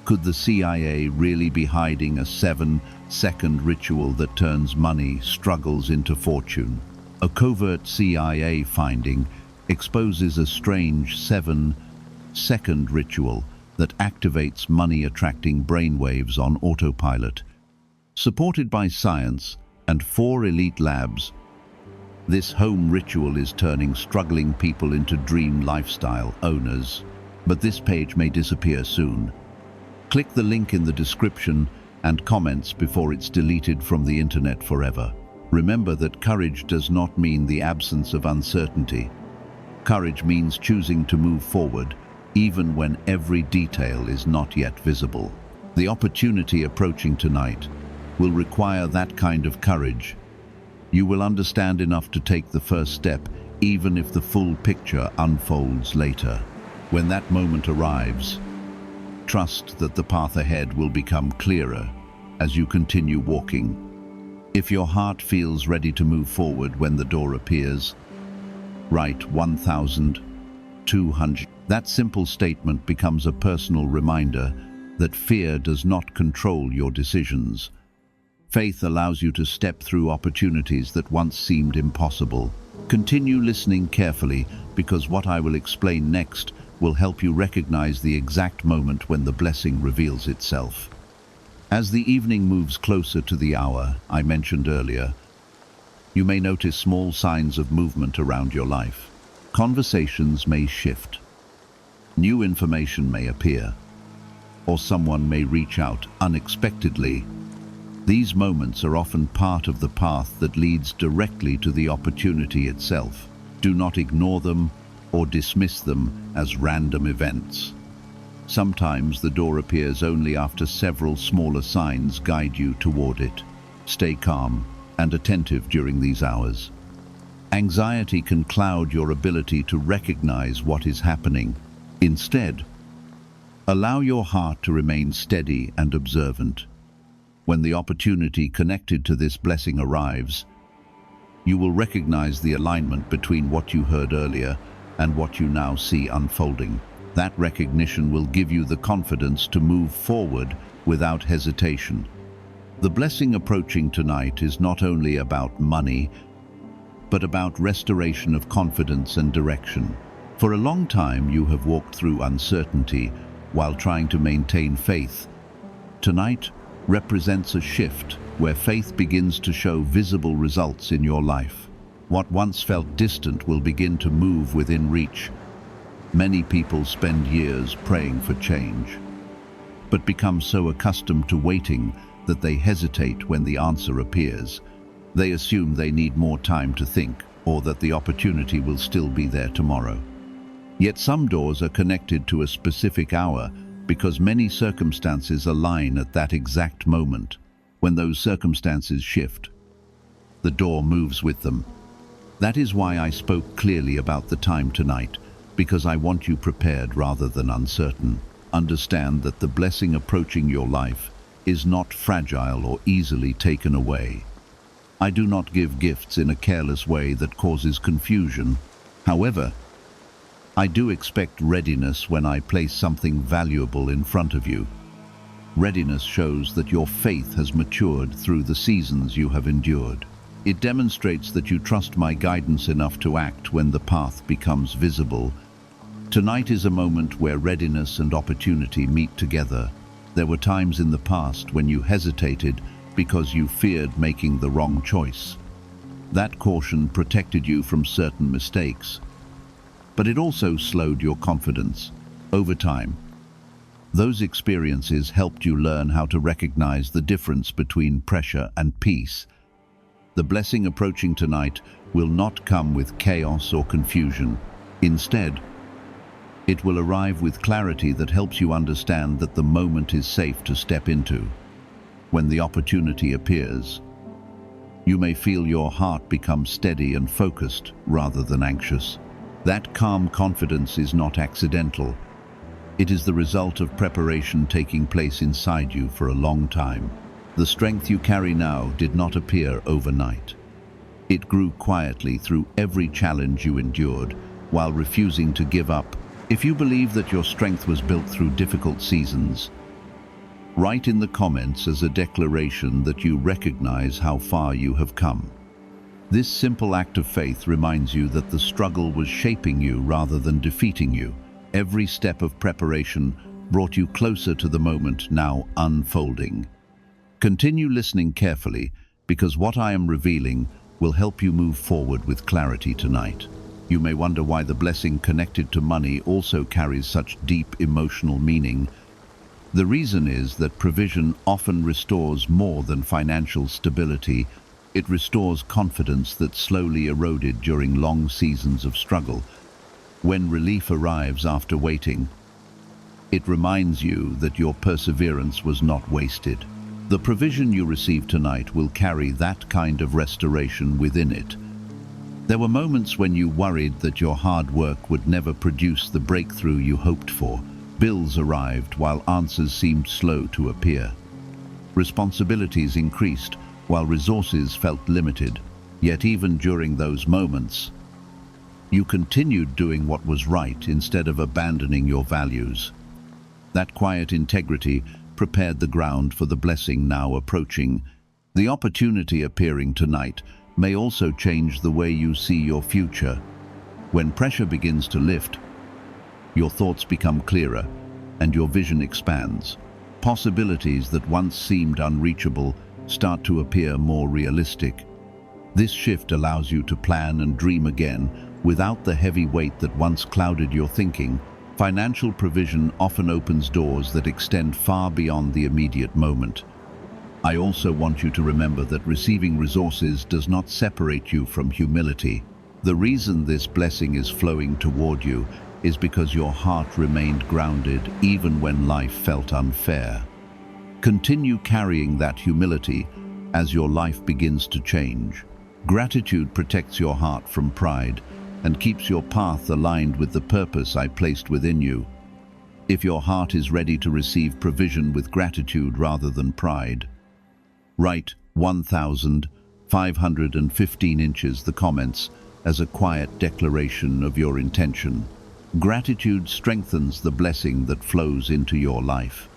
Could the CIA really be hiding a 7-second ritual that turns money struggles into fortune? A covert CIA finding exposes a strange 7-second ritual that activates money-attracting brainwaves on autopilot. Supported by science and 4 elite labs, this home ritual is turning struggling people into dream lifestyle owners. But this page may disappear soon. Click the link in the description and comments before it's deleted from the internet forever. Remember that courage does not mean the absence of uncertainty. Courage means choosing to move forward, even when every detail is not yet visible. The opportunity approaching tonight will require that kind of courage. You will understand enough to take the first step, even if the full picture unfolds later. When that moment arrives, trust that the path ahead will become clearer as you continue walking. If your heart feels ready to move forward when the door appears, write 1,200. That simple statement becomes a personal reminder that fear does not control your decisions. Faith allows you to step through opportunities that once seemed impossible. Continue listening carefully, because what I will explain next will help you recognize the exact moment when the blessing reveals itself. As the evening moves closer to the hour I mentioned earlier, you may notice small signs of movement around your life. Conversations may shift. New information may appear, or someone may reach out unexpectedly. These moments are often part of the path that leads directly to the opportunity itself. Do not ignore them or dismiss them as random events. Sometimes the door appears only after several smaller signs guide you toward it. Stay calm and attentive during these hours. Anxiety can cloud your ability to recognize what is happening. Instead, allow your heart to remain steady and observant. When the opportunity connected to this blessing arrives, you will recognize the alignment between what you heard earlier and what you now see unfolding. That recognition will give you the confidence to move forward without hesitation. The blessing approaching tonight is not only about money, but about restoration of confidence and direction. For a long time, you have walked through uncertainty while trying to maintain faith. Tonight represents a shift where faith begins to show visible results in your life. What once felt distant will begin to move within reach. Many people spend years praying for change, but become so accustomed to waiting that they hesitate when the answer appears. They assume they need more time to think, or that the opportunity will still be there tomorrow. Yet some doors are connected to a specific hour because many circumstances align at that exact moment. When those circumstances shift, the door moves with them. That is why I spoke clearly about the time tonight, because I want you prepared rather than uncertain. Understand that the blessing approaching your life is not fragile or easily taken away. I do not give gifts in a careless way that causes confusion. However, I do expect readiness when I place something valuable in front of you. Readiness shows that your faith has matured through the seasons you have endured. It demonstrates that you trust my guidance enough to act when the path becomes visible. Tonight is a moment where readiness and opportunity meet together. There were times in the past when you hesitated because you feared making the wrong choice. That caution protected you from certain mistakes, but it also slowed your confidence. Over time, those experiences helped you learn how to recognize the difference between pressure and peace. The blessing approaching tonight will not come with chaos or confusion. Instead, it will arrive with clarity that helps you understand that the moment is safe to step into. When the opportunity appears, you may feel your heart become steady and focused rather than anxious. That calm confidence is not accidental. It is the result of preparation taking place inside you for a long time. The strength you carry now did not appear overnight. It grew quietly through every challenge you endured while refusing to give up. If you believe that your strength was built through difficult seasons, write in the comments as a declaration that you recognize how far you have come. This simple act of faith reminds you that the struggle was shaping you rather than defeating you. Every step of preparation brought you closer to the moment now unfolding. Continue listening carefully, because what I am revealing will help you move forward with clarity tonight. You may wonder why the blessing connected to money also carries such deep emotional meaning. The reason is that provision often restores more than financial stability. It restores confidence that slowly eroded during long seasons of struggle. When relief arrives after waiting, it reminds you that your perseverance was not wasted. The provision you receive tonight will carry that kind of restoration within it. There were moments when you worried that your hard work would never produce the breakthrough you hoped for. Bills arrived while answers seemed slow to appear. Responsibilities increased while resources felt limited. Yet even during those moments, you continued doing what was right instead of abandoning your values. That quiet integrity prepared the ground for the blessing now approaching. The opportunity appearing tonight may also change the way you see your future. When pressure begins to lift, your thoughts become clearer and your vision expands. Possibilities that once seemed unreachable start to appear more realistic. This shift allows you to plan and dream again without the heavy weight that once clouded your thinking. Financial provision often opens doors that extend far beyond the immediate moment. I also want you to remember that receiving resources does not separate you from humility. The reason this blessing is flowing toward you is because your heart remained grounded even when life felt unfair. Continue carrying that humility as your life begins to change. Gratitude protects your heart from pride and keeps your path aligned with the purpose I placed within you. If your heart is ready to receive provision with gratitude rather than pride, write 1,515 inches the comments as a quiet declaration of your intention. Gratitude strengthens the blessing that flows into your life.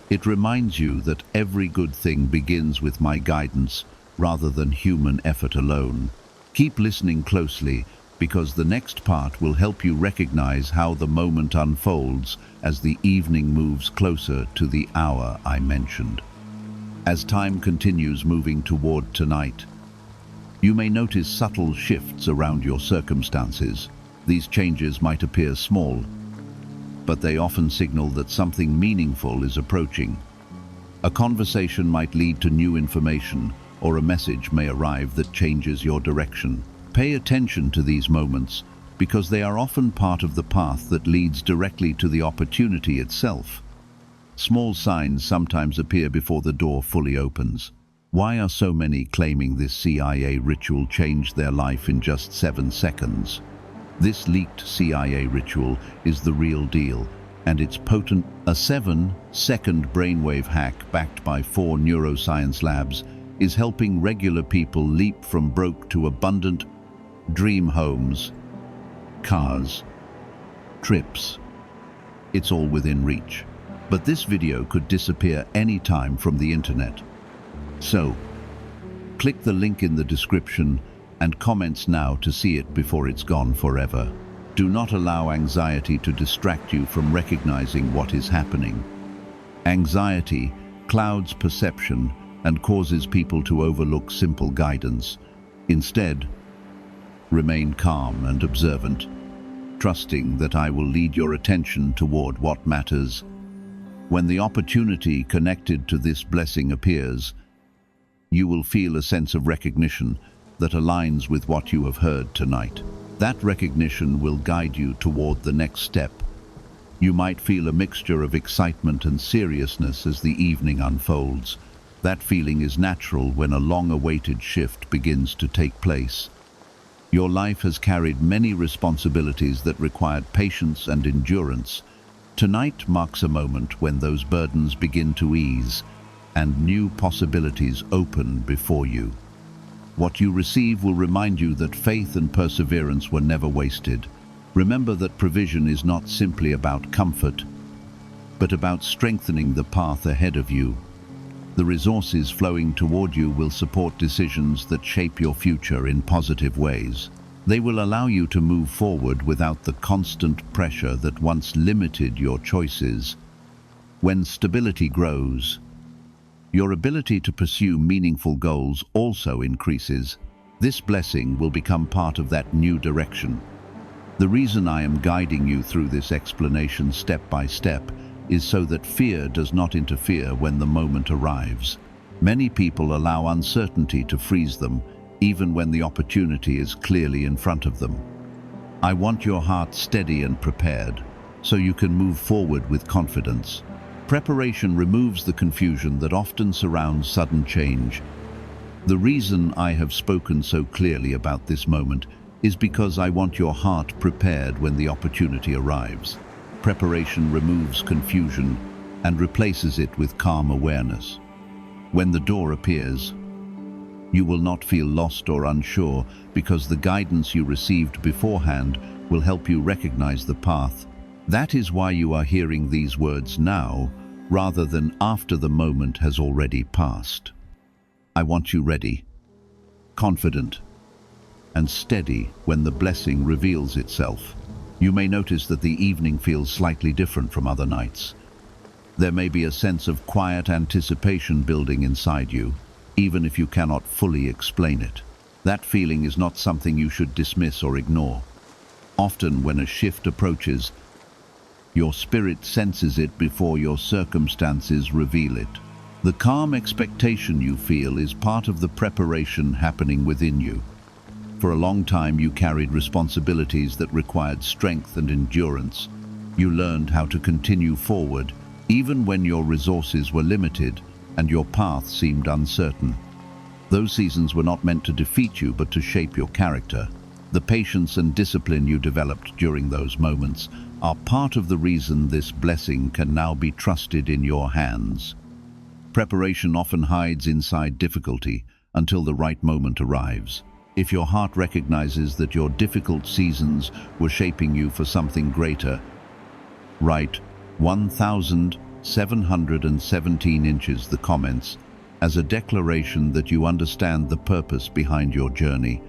It reminds you that every good thing begins with my guidance rather than human effort alone. Keep listening closely because the next part will help you recognize how the moment unfolds as the evening moves closer to the hour I mentioned. As time continues moving toward tonight, you may notice subtle shifts around your circumstances. These changes might appear small, but they often signal that something meaningful is approaching. A conversation might lead to new information, or a message may arrive that changes your direction. Pay attention to these moments because they are often part of the path that leads directly to the opportunity itself. Small signs sometimes appear before the door fully opens. Why are so many claiming this CIA ritual changed their life in just 7 seconds? This leaked CIA ritual is the real deal, and it's potent. A 7-second brainwave hack backed by 4 neuroscience labs is helping regular people leap from broke to abundant. Dream homes, cars, trips. It's all within reach. But this video could disappear anytime from the internet. So, click the link in the description and comments now to see it before it's gone forever. Do not allow anxiety to distract you from recognizing what is happening. Anxiety clouds perception and causes people to overlook simple guidance. Instead, remain calm and observant, trusting that I will lead your attention toward what matters. When the opportunity connected to this blessing appears, you will feel a sense of recognition that aligns with what you have heard tonight. That recognition will guide you toward the next step. You might feel a mixture of excitement and seriousness as the evening unfolds. That feeling is natural when a long-awaited shift begins to take place. Your life has carried many responsibilities that required patience and endurance. Tonight marks a moment when those burdens begin to ease and new possibilities open before you. What you receive will remind you that faith and perseverance were never wasted. Remember that provision is not simply about comfort, but about strengthening the path ahead of you. The resources flowing toward you will support decisions that shape your future in positive ways. They will allow you to move forward without the constant pressure that once limited your choices. When stability grows, your ability to pursue meaningful goals also increases. This blessing will become part of that new direction. The reason I am guiding you through this explanation step by step is so that fear does not interfere when the moment arrives. Many people allow uncertainty to freeze them, even when the opportunity is clearly in front of them. I want your heart steady and prepared, so you can move forward with confidence. Preparation removes the confusion that often surrounds sudden change. The reason I have spoken so clearly about this moment is because I want your heart prepared when the opportunity arrives. Preparation removes confusion and replaces it with calm awareness. When the door appears, you will not feel lost or unsure because the guidance you received beforehand will help you recognize the path. That is why you are hearing these words now, rather than after the moment has already passed. I want you ready, confident, and steady when the blessing reveals itself. You may notice that the evening feels slightly different from other nights. There may be a sense of quiet anticipation building inside you, even if you cannot fully explain it. That feeling is not something you should dismiss or ignore. Often when a shift approaches, your spirit senses it before your circumstances reveal it. The calm expectation you feel is part of the preparation happening within you. For a long time you carried responsibilities that required strength and endurance. You learned how to continue forward, even when your resources were limited and your path seemed uncertain. Those seasons were not meant to defeat you, but to shape your character. The patience and discipline you developed during those moments are part of the reason this blessing can now be trusted in your hands. Preparation often hides inside difficulty until the right moment arrives. If your heart recognizes that your difficult seasons were shaping you for something greater, write 1,717 inches the comments as a declaration that you understand the purpose behind your journey.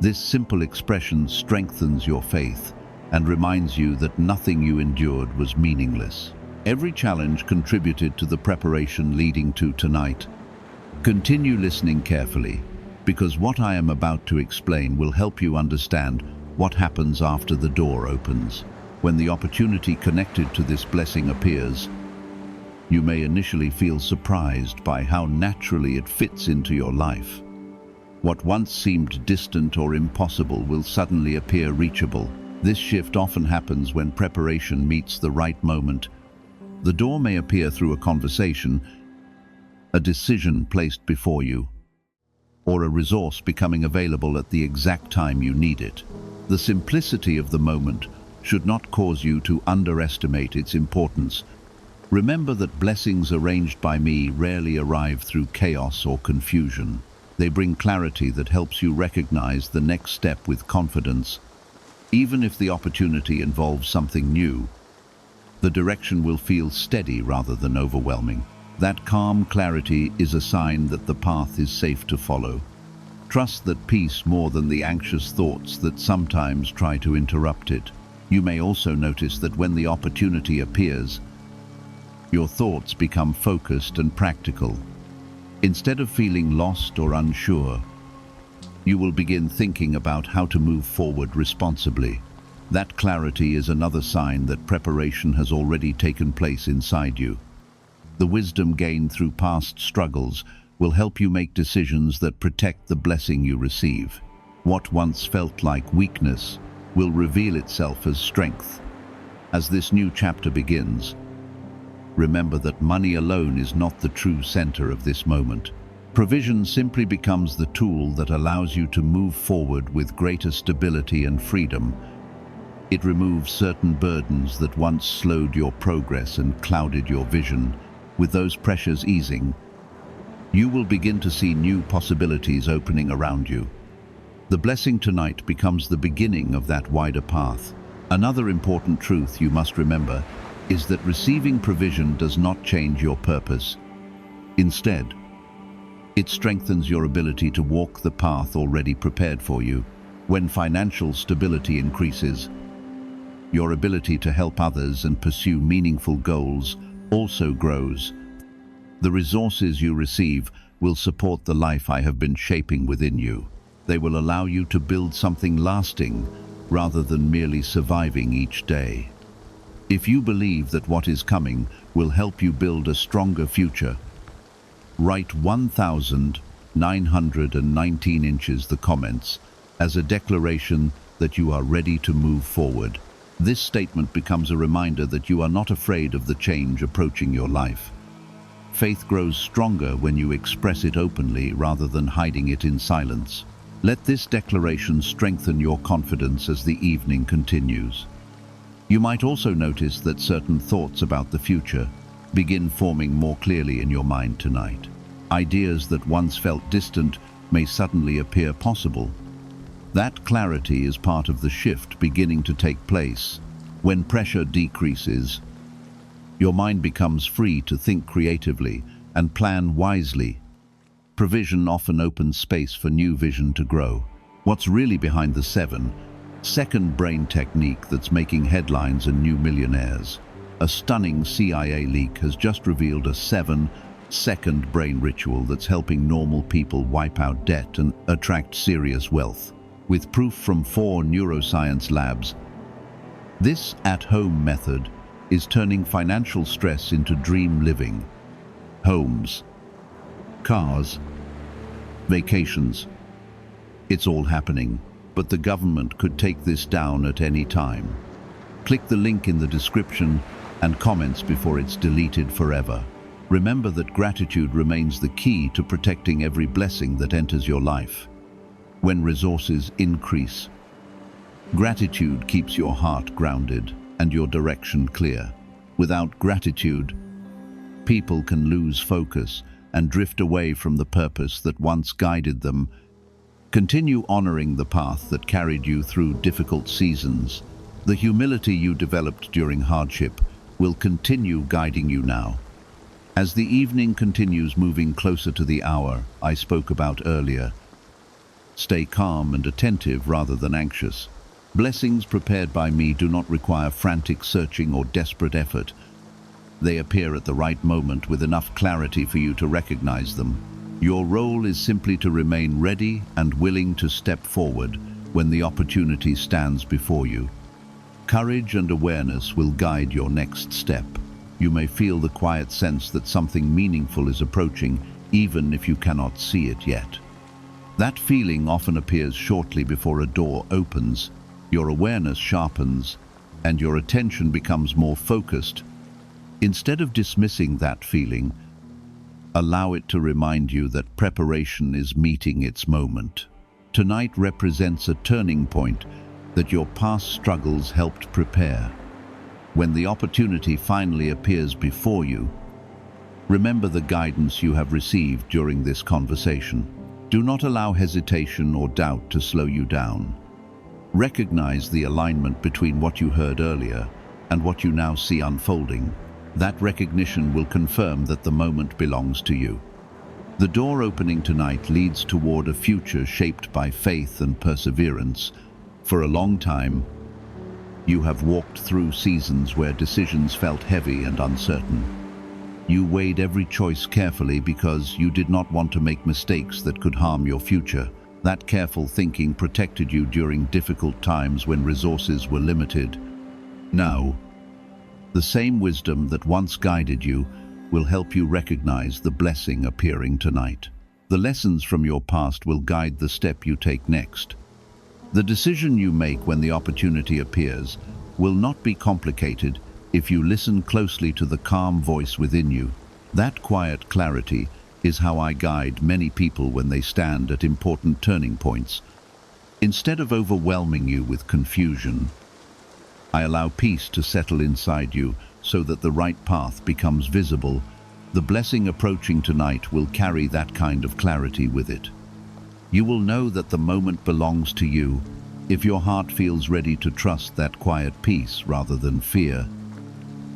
This simple expression strengthens your faith and reminds you that nothing you endured was meaningless. Every challenge contributed to the preparation leading to tonight. Continue listening carefully, because what I am about to explain will help you understand what happens after the door opens. When the opportunity connected to this blessing appears, you may initially feel surprised by how naturally it fits into your life. What once seemed distant or impossible will suddenly appear reachable. This shift often happens when preparation meets the right moment. The door may appear through a conversation, a decision placed before you, or a resource becoming available at the exact time you need it. The simplicity of the moment should not cause you to underestimate its importance. Remember that blessings arranged by me rarely arrive through chaos or confusion. They bring clarity that helps you recognize the next step with confidence. Even if the opportunity involves something new, the direction will feel steady rather than overwhelming. That calm clarity is a sign that the path is safe to follow. Trust that peace more than the anxious thoughts that sometimes try to interrupt it. You may also notice that when the opportunity appears, your thoughts become focused and practical. Instead of feeling lost or unsure, you will begin thinking about how to move forward responsibly. That clarity is another sign that preparation has already taken place inside you. The wisdom gained through past struggles will help you make decisions that protect the blessing you receive. What once felt like weakness will reveal itself as strength. As this new chapter begins, remember that money alone is not the true center of this moment. Provision simply becomes the tool that allows you to move forward with greater stability and freedom. It removes certain burdens that once slowed your progress and clouded your vision. With those pressures easing, you will begin to see new possibilities opening around you. The blessing tonight becomes the beginning of that wider path. Another important truth you must remember is that receiving provision does not change your purpose. Instead, it strengthens your ability to walk the path already prepared for you. When financial stability increases, your ability to help others and pursue meaningful goals also grows. The resources you receive will support the life I have been shaping within you. They will allow you to build something lasting rather than merely surviving each day. If you believe that what is coming will help you build a stronger future, write 1,919 inches the comments as a declaration that you are ready to move forward. This statement becomes a reminder that you are not afraid of the change approaching your life. Faith grows stronger when you express it openly rather than hiding it in silence. Let this declaration strengthen your confidence as the evening continues. You might also notice that certain thoughts about the future begin forming more clearly in your mind tonight. Ideas that once felt distant may suddenly appear possible. That clarity is part of the shift beginning to take place. When pressure decreases, your mind becomes free to think creatively and plan wisely. Provision often opens space for new vision to grow. What's really behind the second brain technique that's making headlines and new millionaires? A stunning CIA leak has just revealed a 7-second brain ritual that's helping normal people wipe out debt and attract serious wealth. With proof from 4 neuroscience labs, this at-home method is turning financial stress into dream living. homes, cars, vacations. It's all happening, but the government could take this down at any time. Click the link in the description and comments before it's deleted forever. Remember that gratitude remains the key to protecting every blessing that enters your life. When resources increase, gratitude keeps your heart grounded and your direction clear. Without gratitude, people can lose focus and drift away from the purpose that once guided them. Continue honoring the path that carried you through difficult seasons. The humility you developed during hardship will continue guiding you now. As the evening continues moving closer to the hour I spoke about earlier, stay calm and attentive rather than anxious. Blessings prepared by me do not require frantic searching or desperate effort. They appear at the right moment with enough clarity for you to recognize them. Your role is simply to remain ready and willing to step forward when the opportunity stands before you. Courage and awareness will guide your next step. You may feel the quiet sense that something meaningful is approaching, even if you cannot see it yet. That feeling often appears shortly before a door opens. Your awareness sharpens, and your attention becomes more focused. Instead of dismissing that feeling, allow it to remind you that preparation is meeting its moment. Tonight represents a turning point that your past struggles helped prepare. When the opportunity finally appears before you, remember the guidance you have received during this conversation. Do not allow hesitation or doubt to slow you down. Recognize the alignment between what you heard earlier and what you now see unfolding. That recognition will confirm that the moment belongs to you. The door opening tonight leads toward a future shaped by faith and perseverance. For a long time, you have walked through seasons where decisions felt heavy and uncertain. You weighed every choice carefully because you did not want to make mistakes that could harm your future. That careful thinking protected you during difficult times when resources were limited. Now, the same wisdom that once guided you will help you recognize the blessing appearing tonight. The lessons from your past will guide the step you take next. The decision you make when the opportunity appears will not be complicated if you listen closely to the calm voice within you. That quiet clarity is how I guide many people when they stand at important turning points. Instead of overwhelming you with confusion, I allow peace to settle inside you so that the right path becomes visible. The blessing approaching tonight will carry that kind of clarity with it. You will know that the moment belongs to you if your heart feels ready to trust that quiet peace rather than fear.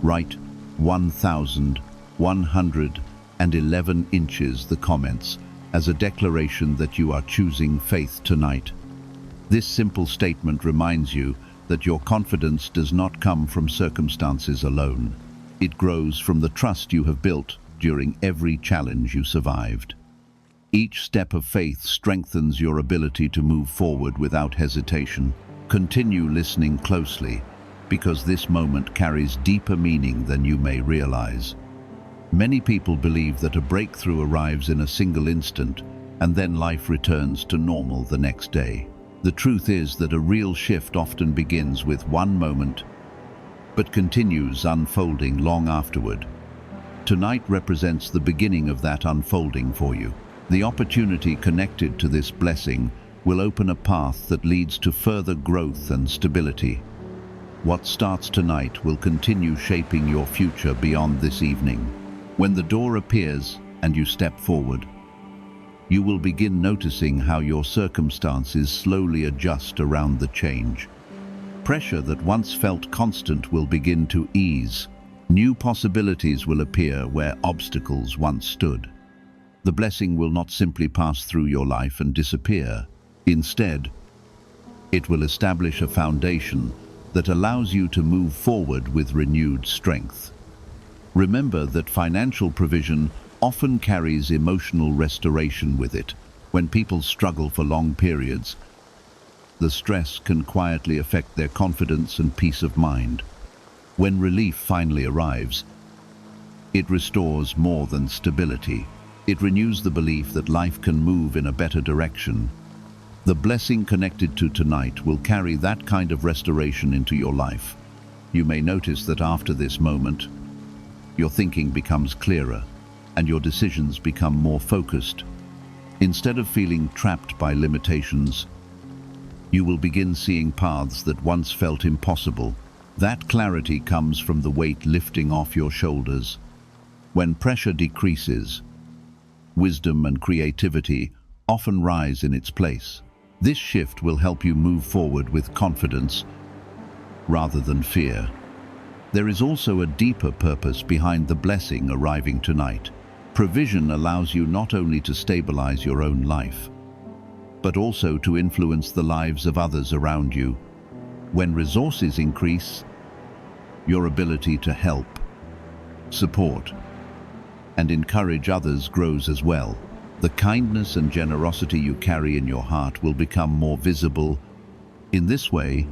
Write 1,111 inches the comments as a declaration that you are choosing faith tonight. This simple statement reminds you that your confidence does not come from circumstances alone. It grows from the trust you have built during every challenge you survived. Each step of faith strengthens your ability to move forward without hesitation. Continue listening closely, because this moment carries deeper meaning than you may realize. Many people believe that a breakthrough arrives in a single instant, and then life returns to normal the next day. The truth is that a real shift often begins with one moment, but continues unfolding long afterward. Tonight represents the beginning of that unfolding for you. The opportunity connected to this blessing will open a path that leads to further growth and stability. What starts tonight will continue shaping your future beyond this evening. When the door appears and you step forward, you will begin noticing how your circumstances slowly adjust around the change. Pressure that once felt constant will begin to ease. New possibilities will appear where obstacles once stood. The blessing will not simply pass through your life and disappear. Instead, it will establish a foundation that allows you to move forward with renewed strength. Remember that financial provision often carries emotional restoration with it. When people struggle for long periods, the stress can quietly affect their confidence and peace of mind. When relief finally arrives, It restores more than stability. It renews the belief that life can move in a better direction. The blessing connected to tonight will carry that kind of restoration into your life. You may notice that after this moment, your thinking becomes clearer and your decisions become more focused. Instead of feeling trapped by limitations, you will begin seeing paths that once felt impossible. That clarity comes from the weight lifting off your shoulders. When pressure decreases, wisdom and creativity often rise in its place. This shift will help you move forward with confidence rather than fear. There is also a deeper purpose behind the blessing arriving tonight. Provision allows you not only to stabilize your own life, but also to influence the lives of others around you. When resources increase, your ability to help, support, and encourage others grows as well. The kindness and generosity you carry in your heart will become more visible. In this way,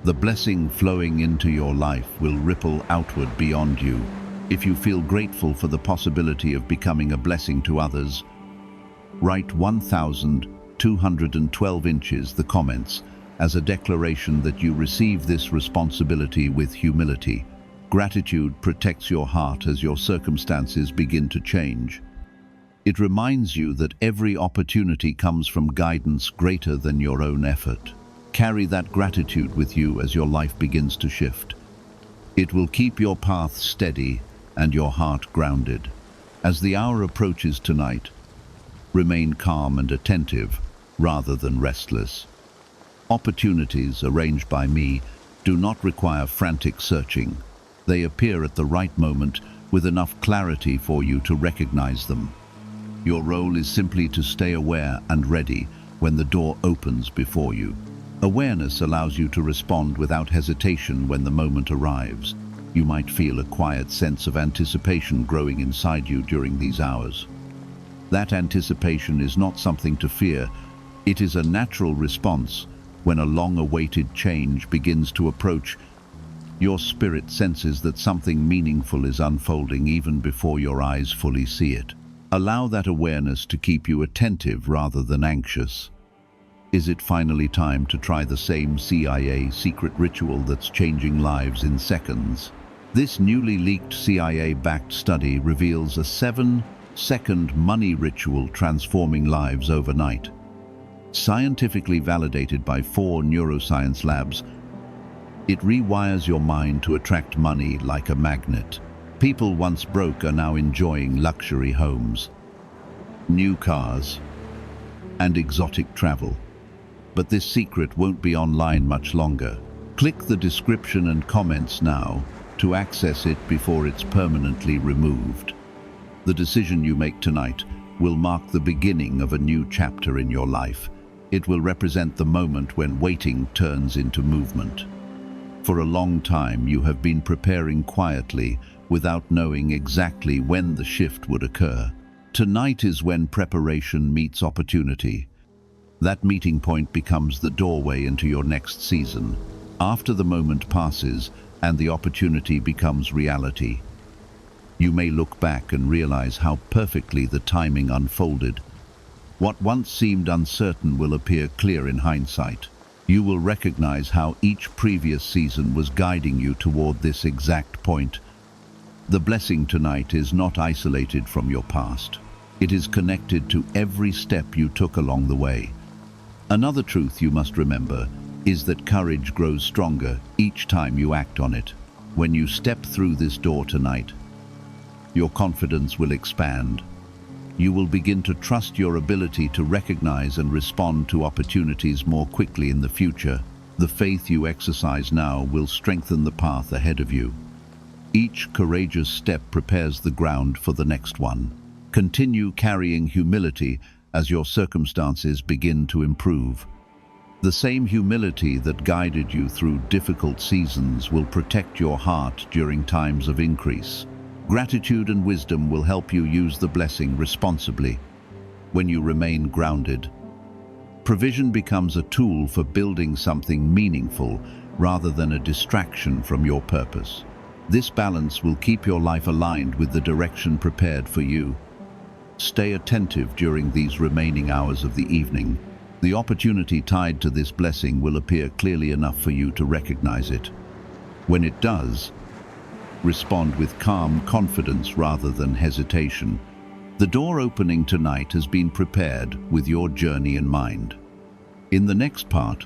the blessing flowing into your life will ripple outward beyond you. If you feel grateful for the possibility of becoming a blessing to others, write 1,212 inches the comments as a declaration that you receive this responsibility with humility. Gratitude protects your heart as your circumstances begin to change. It reminds you that every opportunity comes from guidance greater than your own effort. Carry that gratitude with you as your life begins to shift. It will keep your path steady and your heart grounded. As the hour approaches tonight, remain calm and attentive rather than restless. Opportunities arranged by me do not require frantic searching. They appear at the right moment with enough clarity for you to recognize them. Your role is simply to stay aware and ready when the door opens before you. Awareness allows you to respond without hesitation when the moment arrives. You might feel a quiet sense of anticipation growing inside you during these hours. That anticipation is not something to fear. It is a natural response when a long-awaited change begins to approach. Your spirit senses that something meaningful is unfolding even before your eyes fully see it. Allow that awareness to keep you attentive rather than anxious. Is it finally time to try the same CIA secret ritual that's changing lives in seconds? This newly leaked CIA-backed study reveals a 7-second money ritual transforming lives overnight. Scientifically validated by 4 neuroscience labs, it rewires your mind to attract money like a magnet. People once broke are now enjoying luxury homes, new cars, and exotic travel. But this secret won't be online much longer. Click the description and comments now to access it before it's permanently removed. The decision you make tonight will mark the beginning of a new chapter in your life. It will represent the moment when waiting turns into movement. For a long time, you have been preparing quietly without knowing exactly when the shift would occur. Tonight is when preparation meets opportunity. That meeting point becomes the doorway into your next season. After the moment passes and the opportunity becomes reality, you may look back and realize how perfectly the timing unfolded. What once seemed uncertain will appear clear in hindsight. You will recognize how each previous season was guiding you toward this exact point. The blessing tonight is not isolated from your past. It is connected to every step you took along the way. Another truth you must remember is that courage grows stronger each time you act on it. When you step through this door tonight, your confidence will expand. You will begin to trust your ability to recognize and respond to opportunities more quickly in the future. The faith you exercise now will strengthen the path ahead of you. Each courageous step prepares the ground for the next one. Continue carrying humility as your circumstances begin to improve. The same humility that guided you through difficult seasons will protect your heart during times of increase. Gratitude and wisdom will help you use the blessing responsibly. When you remain grounded, provision becomes a tool for building something meaningful rather than a distraction from your purpose. This balance will keep your life aligned with the direction prepared for you. Stay attentive during these remaining hours of the evening. The opportunity tied to this blessing will appear clearly enough for you to recognize it. When it does, respond with calm confidence rather than hesitation. The door opening tonight has been prepared with your journey in mind. In the next part,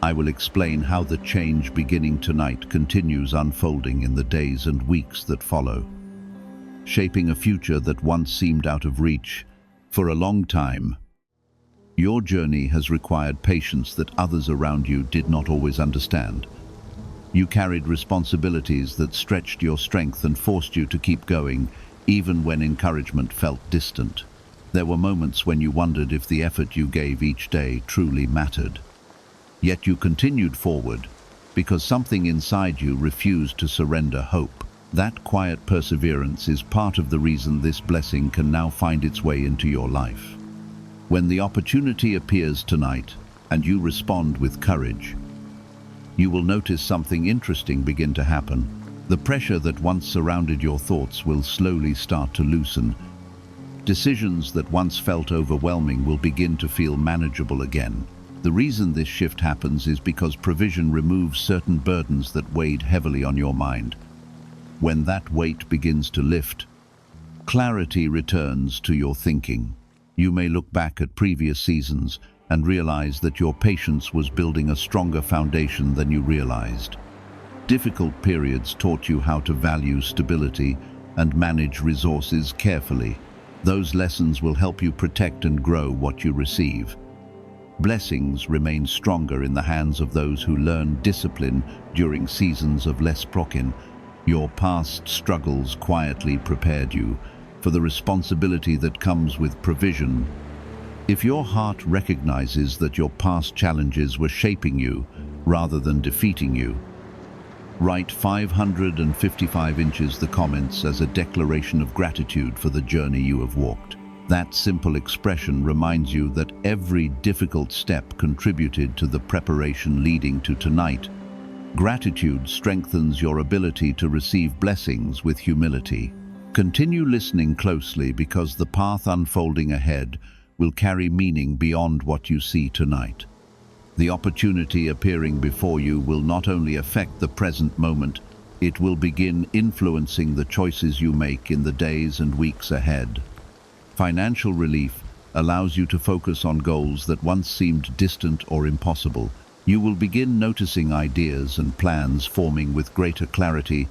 I will explain how the change beginning tonight continues unfolding in the days and weeks that follow, shaping a future that once seemed out of reach for a long time. Your journey has required patience that others around you did not always understand. You carried responsibilities that stretched your strength and forced you to keep going, even when encouragement felt distant. There were moments when you wondered if the effort you gave each day truly mattered. Yet you continued forward, because something inside you refused to surrender hope. That quiet perseverance is part of the reason this blessing can now find its way into your life. When the opportunity appears tonight, and you respond with courage, you will notice something interesting begin to happen. The pressure that once surrounded your thoughts will slowly start to loosen. Decisions that once felt overwhelming will begin to feel manageable again. The reason this shift happens is because provision removes certain burdens that weighed heavily on your mind. When that weight begins to lift, clarity returns to your thinking. You may look back at previous seasons and realize that your patience was building a stronger foundation than you realized. Difficult periods taught you how to value stability and manage resources carefully. Those lessons will help you protect and grow what you receive. Blessings remain stronger in the hands of those who learn discipline during seasons of less prokin. Your past struggles quietly prepared you for the responsibility that comes with provision. If your heart recognizes that your past challenges were shaping you rather than defeating you, write 555 inches the comments as a declaration of gratitude for the journey you have walked. That simple expression reminds you that every difficult step contributed to the preparation leading to tonight. Gratitude strengthens your ability to receive blessings with humility. Continue listening closely because the path unfolding ahead will carry meaning beyond what you see tonight. The opportunity appearing before you will not only affect the present moment, it will begin influencing the choices you make in the days and weeks ahead. Financial relief allows you to focus on goals that once seemed distant or impossible. You will begin noticing ideas and plans forming with greater clarity.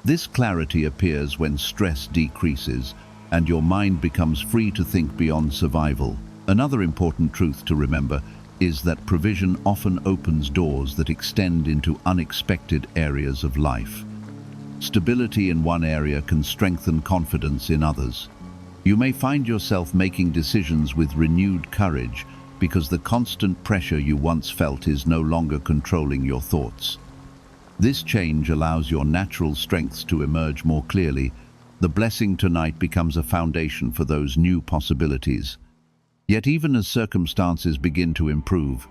This clarity appears when stress decreases and your mind becomes free to think beyond survival. Another important truth to remember is that provision often opens doors that extend into unexpected areas of life. Stability in one area can strengthen confidence in others. You may find yourself making decisions with renewed courage because the constant pressure you once felt is no longer controlling your thoughts. This change allows your natural strengths to emerge more clearly. The blessing tonight becomes a foundation for those new possibilities. Yet even as circumstances begin to improve,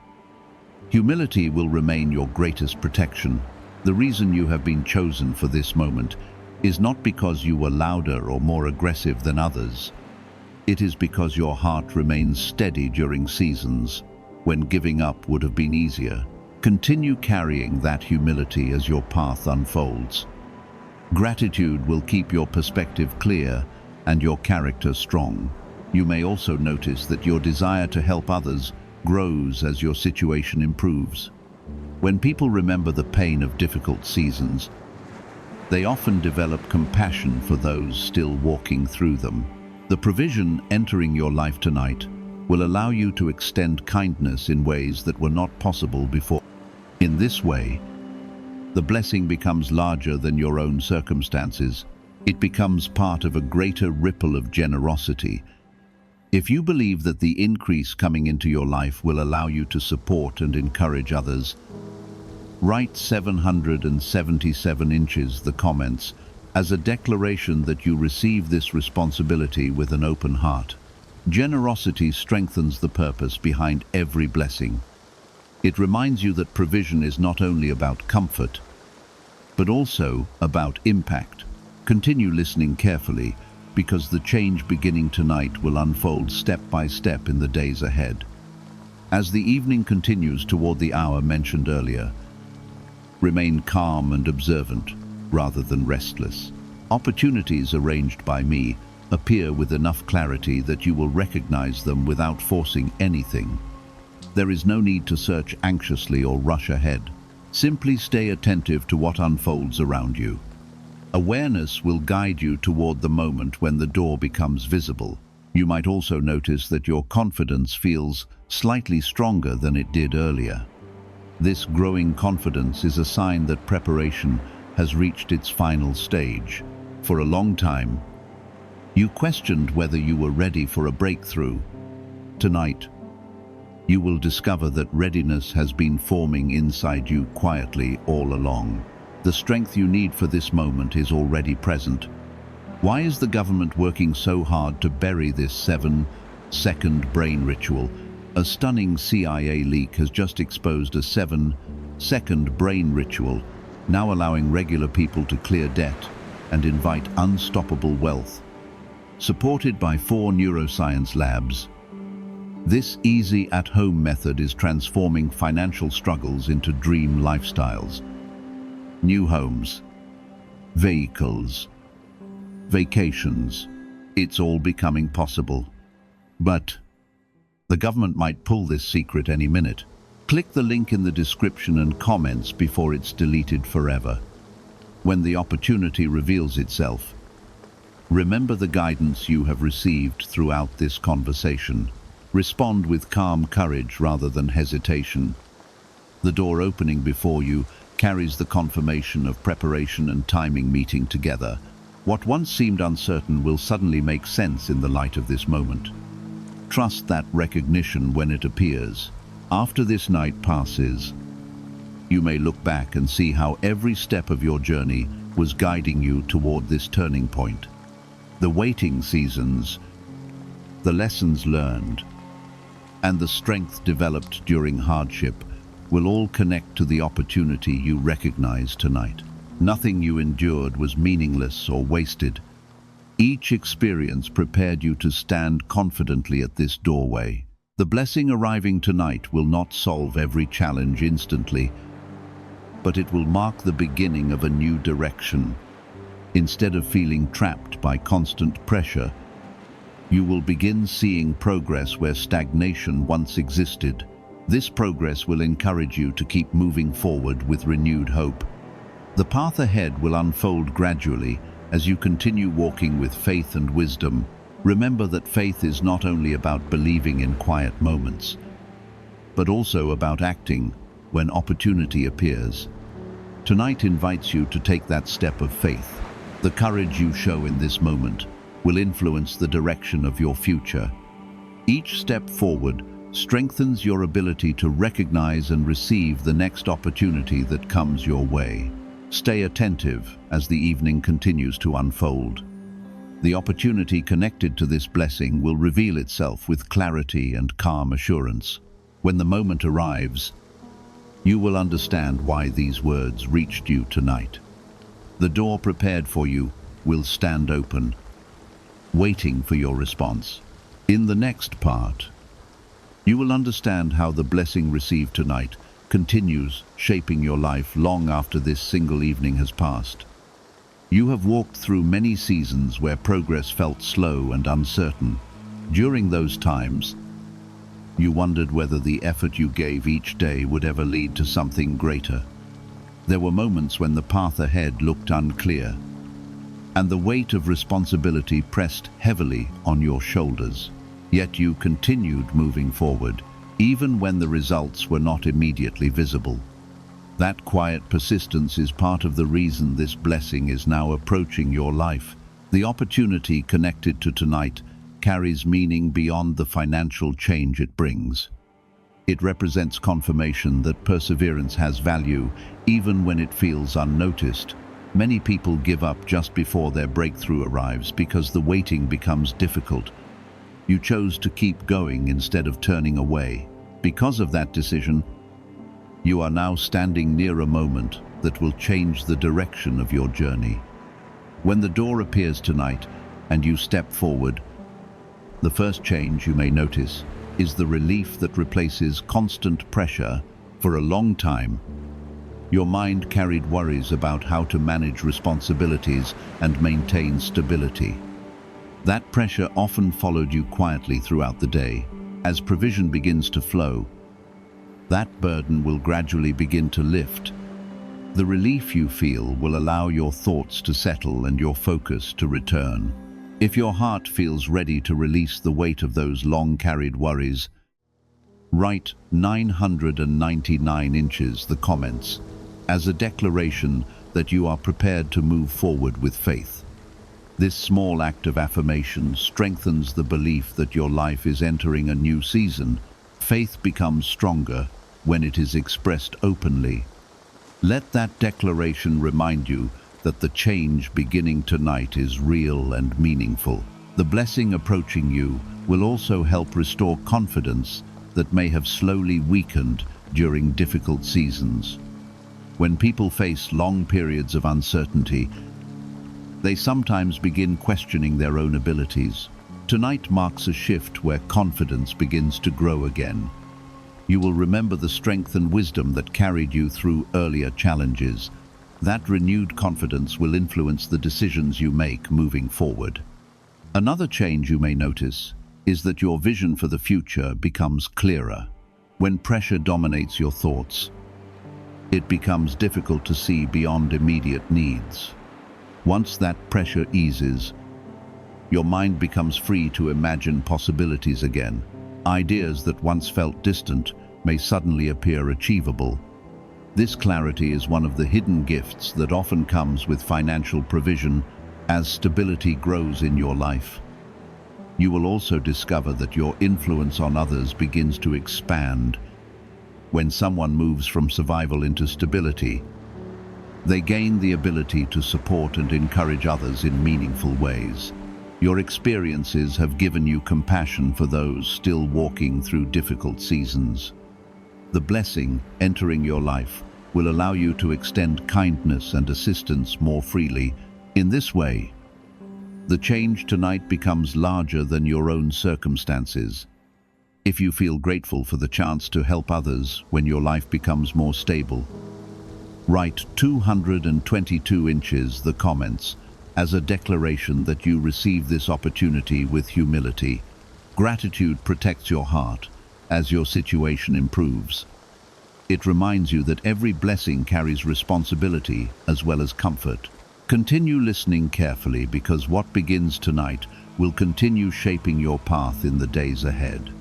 humility will remain your greatest protection. The reason you have been chosen for this moment is not because you were louder or more aggressive than others. It is because your heart remains steady during seasons when giving up would have been easier. Continue carrying that humility as your path unfolds. Gratitude will keep your perspective clear and your character strong. You may also notice that your desire to help others grows as your situation improves. When people remember the pain of difficult seasons, they often develop compassion for those still walking through them. The provision entering your life tonight will allow you to extend kindness in ways that were not possible before. In this way, the blessing becomes larger than your own circumstances. It becomes part of a greater ripple of generosity. If you believe that the increase coming into your life will allow you to support and encourage others, write 777 inches the comments as a declaration that you receive this responsibility with an open heart. Generosity strengthens the purpose behind every blessing. It reminds you that provision is not only about comfort, but also about impact. Continue listening carefully, because the change beginning tonight will unfold step by step in the days ahead. As the evening continues toward the hour mentioned earlier, remain calm and observant rather than restless. Opportunities arranged by me appear with enough clarity that you will recognize them without forcing anything. There is no need to search anxiously or rush ahead. Simply stay attentive to what unfolds around you. Awareness will guide you toward the moment when the door becomes visible. You might also notice that your confidence feels slightly stronger than it did earlier. This growing confidence is a sign that preparation has reached its final stage. For a long time, you questioned whether you were ready for a breakthrough. Tonight, you will discover that readiness has been forming inside you quietly all along. The strength you need for this moment is already present. Why is the government working so hard to bury this 7-second brain ritual? A stunning CIA leak has just exposed a 7-second brain ritual, now allowing regular people to clear debt and invite unstoppable wealth. Supported by 4 neuroscience labs, this easy at-home method is transforming financial struggles into dream lifestyles. New homes, vehicles, vacations, it's all becoming possible. But the government might pull this secret any minute. Click the link in the description and comments before it's deleted forever. When the opportunity reveals itself, remember the guidance you have received throughout this conversation. Respond with calm courage rather than hesitation. The door opening before you carries the confirmation of preparation and timing meeting together. What once seemed uncertain will suddenly make sense in the light of this moment. Trust that recognition when it appears. After this night passes, you may look back and see how every step of your journey was guiding you toward this turning point. The waiting seasons, the lessons learned, and the strength developed during hardship will all connect to the opportunity you recognize tonight. Nothing you endured was meaningless or wasted. Each experience prepared you to stand confidently at this doorway. The blessing arriving tonight will not solve every challenge instantly, but it will mark the beginning of a new direction. Instead of feeling trapped by constant pressure, you will begin seeing progress where stagnation once existed. This progress will encourage you to keep moving forward with renewed hope. The path ahead will unfold gradually as you continue walking with faith and wisdom. Remember that faith is not only about believing in quiet moments, but also about acting when opportunity appears. Tonight invites you to take that step of faith. The courage you show in this moment will influence the direction of your future. Each step forward strengthens your ability to recognize and receive the next opportunity that comes your way. Stay attentive as the evening continues to unfold. The opportunity connected to this blessing will reveal itself with clarity and calm assurance. When the moment arrives, you will understand why these words reached you tonight. The door prepared for you will stand open, waiting for your response. In the next part, you will understand how the blessing received tonight continues shaping your life long after this single evening has passed. You have walked through many seasons where progress felt slow and uncertain. During those times, you wondered whether the effort you gave each day would ever lead to something greater. There were moments when the path ahead looked unclear, and the weight of responsibility pressed heavily on your shoulders. Yet you continued moving forward, even when the results were not immediately visible. That quiet persistence is part of the reason this blessing is now approaching your life. The opportunity connected to tonight carries meaning beyond the financial change it brings. It represents confirmation that perseverance has value, even when it feels unnoticed. Many people give up just before their breakthrough arrives because the waiting becomes difficult. You chose to keep going instead of turning away. Because of that decision, you are now standing near a moment that will change the direction of your journey. When the door appears tonight and you step forward, the first change you may notice is the relief that replaces constant pressure. For a long time, your mind carried worries about how to manage responsibilities and maintain stability. That pressure often followed you quietly throughout the day. As provision begins to flow, that burden will gradually begin to lift. The relief you feel will allow your thoughts to settle and your focus to return. If your heart feels ready to release the weight of those long-carried worries, write 999 inches the comments as a declaration that you are prepared to move forward with faith. This small act of affirmation strengthens the belief that your life is entering a new season. Faith becomes stronger when it is expressed openly. Let that declaration remind you that the change beginning tonight is real and meaningful. The blessing approaching you will also help restore confidence that may have slowly weakened during difficult seasons. When people face long periods of uncertainty, they sometimes begin questioning their own abilities. Tonight marks a shift where confidence begins to grow again. You will remember the strength and wisdom that carried you through earlier challenges. That renewed confidence will influence the decisions you make moving forward. Another change you may notice is that your vision for the future becomes clearer. When pressure dominates your thoughts, it becomes difficult to see beyond immediate needs. Once that pressure eases, your mind becomes free to imagine possibilities again. Ideas that once felt distant may suddenly appear achievable. This clarity is one of the hidden gifts that often comes with financial provision as stability grows in your life. You will also discover that your influence on others begins to expand. When someone moves from survival into stability, they gain the ability to support and encourage others in meaningful ways. Your experiences have given you compassion for those still walking through difficult seasons. The blessing entering your life will allow you to extend kindness and assistance more freely. In this way, the change tonight becomes larger than your own circumstances. If you feel grateful for the chance to help others when your life becomes more stable, write 222 inches the comments as a declaration that you receive this opportunity with humility. Gratitude protects your heart as your situation improves. It reminds you that every blessing carries responsibility as well as comfort. Continue listening carefully, because what begins tonight will continue shaping your path in the days ahead.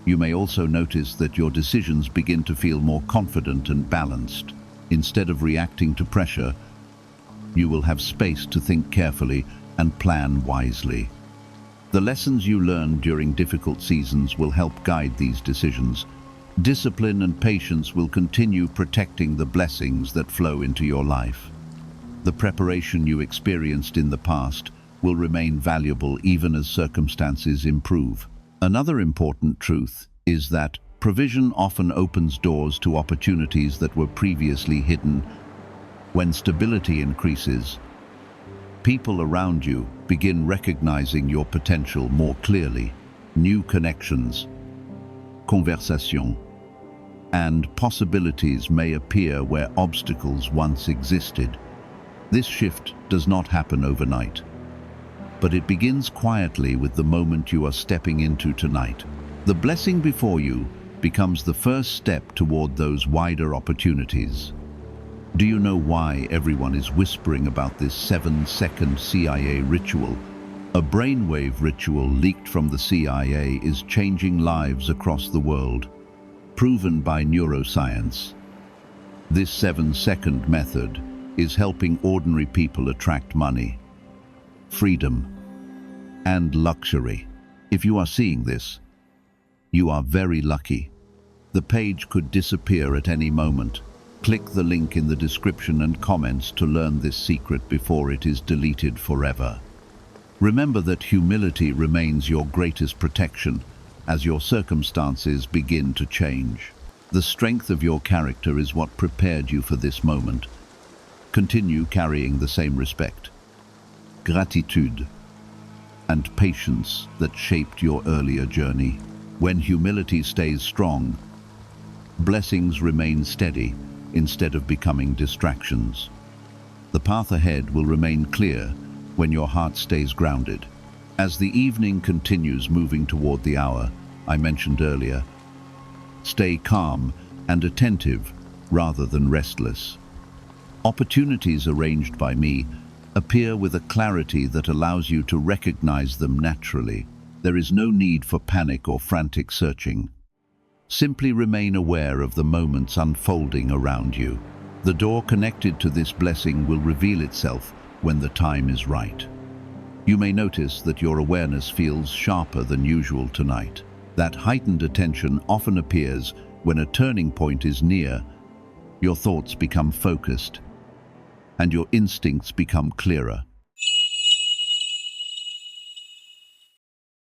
You may also notice that your decisions begin to feel more confident and balanced. Instead of reacting to pressure, you will have space to think carefully and plan wisely. The lessons you learn during difficult seasons will help guide these decisions. Discipline and patience will continue protecting the blessings that flow into your life. The preparation you experienced in the past will remain valuable even as circumstances improve. Another important truth is that provision often opens doors to opportunities that were previously hidden. When stability increases, people around you begin recognizing your potential more clearly. New connections, conversation, and possibilities may appear where obstacles once existed. This shift does not happen overnight, but it begins quietly with the moment you are stepping into tonight. The blessing before you becomes the first step toward those wider opportunities. Do you know why everyone is whispering about this 7-second CIA ritual? A brainwave ritual leaked from the CIA is changing lives across the world, proven by neuroscience. This 7-second method is helping ordinary people attract money, freedom, and luxury. If you are seeing this, you are very lucky. The page could disappear at any moment. Click the link in the description and comments to learn this secret before it is deleted forever. Remember that humility remains your greatest protection as your circumstances begin to change. The strength of your character is what prepared you for this moment, Continue carrying the same respect, gratitude, and patience that shaped your earlier journey. When humility stays strong, blessings remain steady instead of becoming distractions. The path ahead will remain clear when your heart stays grounded. As the evening continues moving toward the hour I mentioned earlier, stay calm and attentive rather than restless. Opportunities arranged by me appear with a clarity that allows you to recognize them naturally. There is no need for panic or frantic searching. Simply remain aware of the moments unfolding around you. The door connected to this blessing will reveal itself when the time is right. You may notice that your awareness feels sharper than usual tonight. That heightened attention often appears when a turning point is near. Your thoughts become focused, and your instincts become clearer.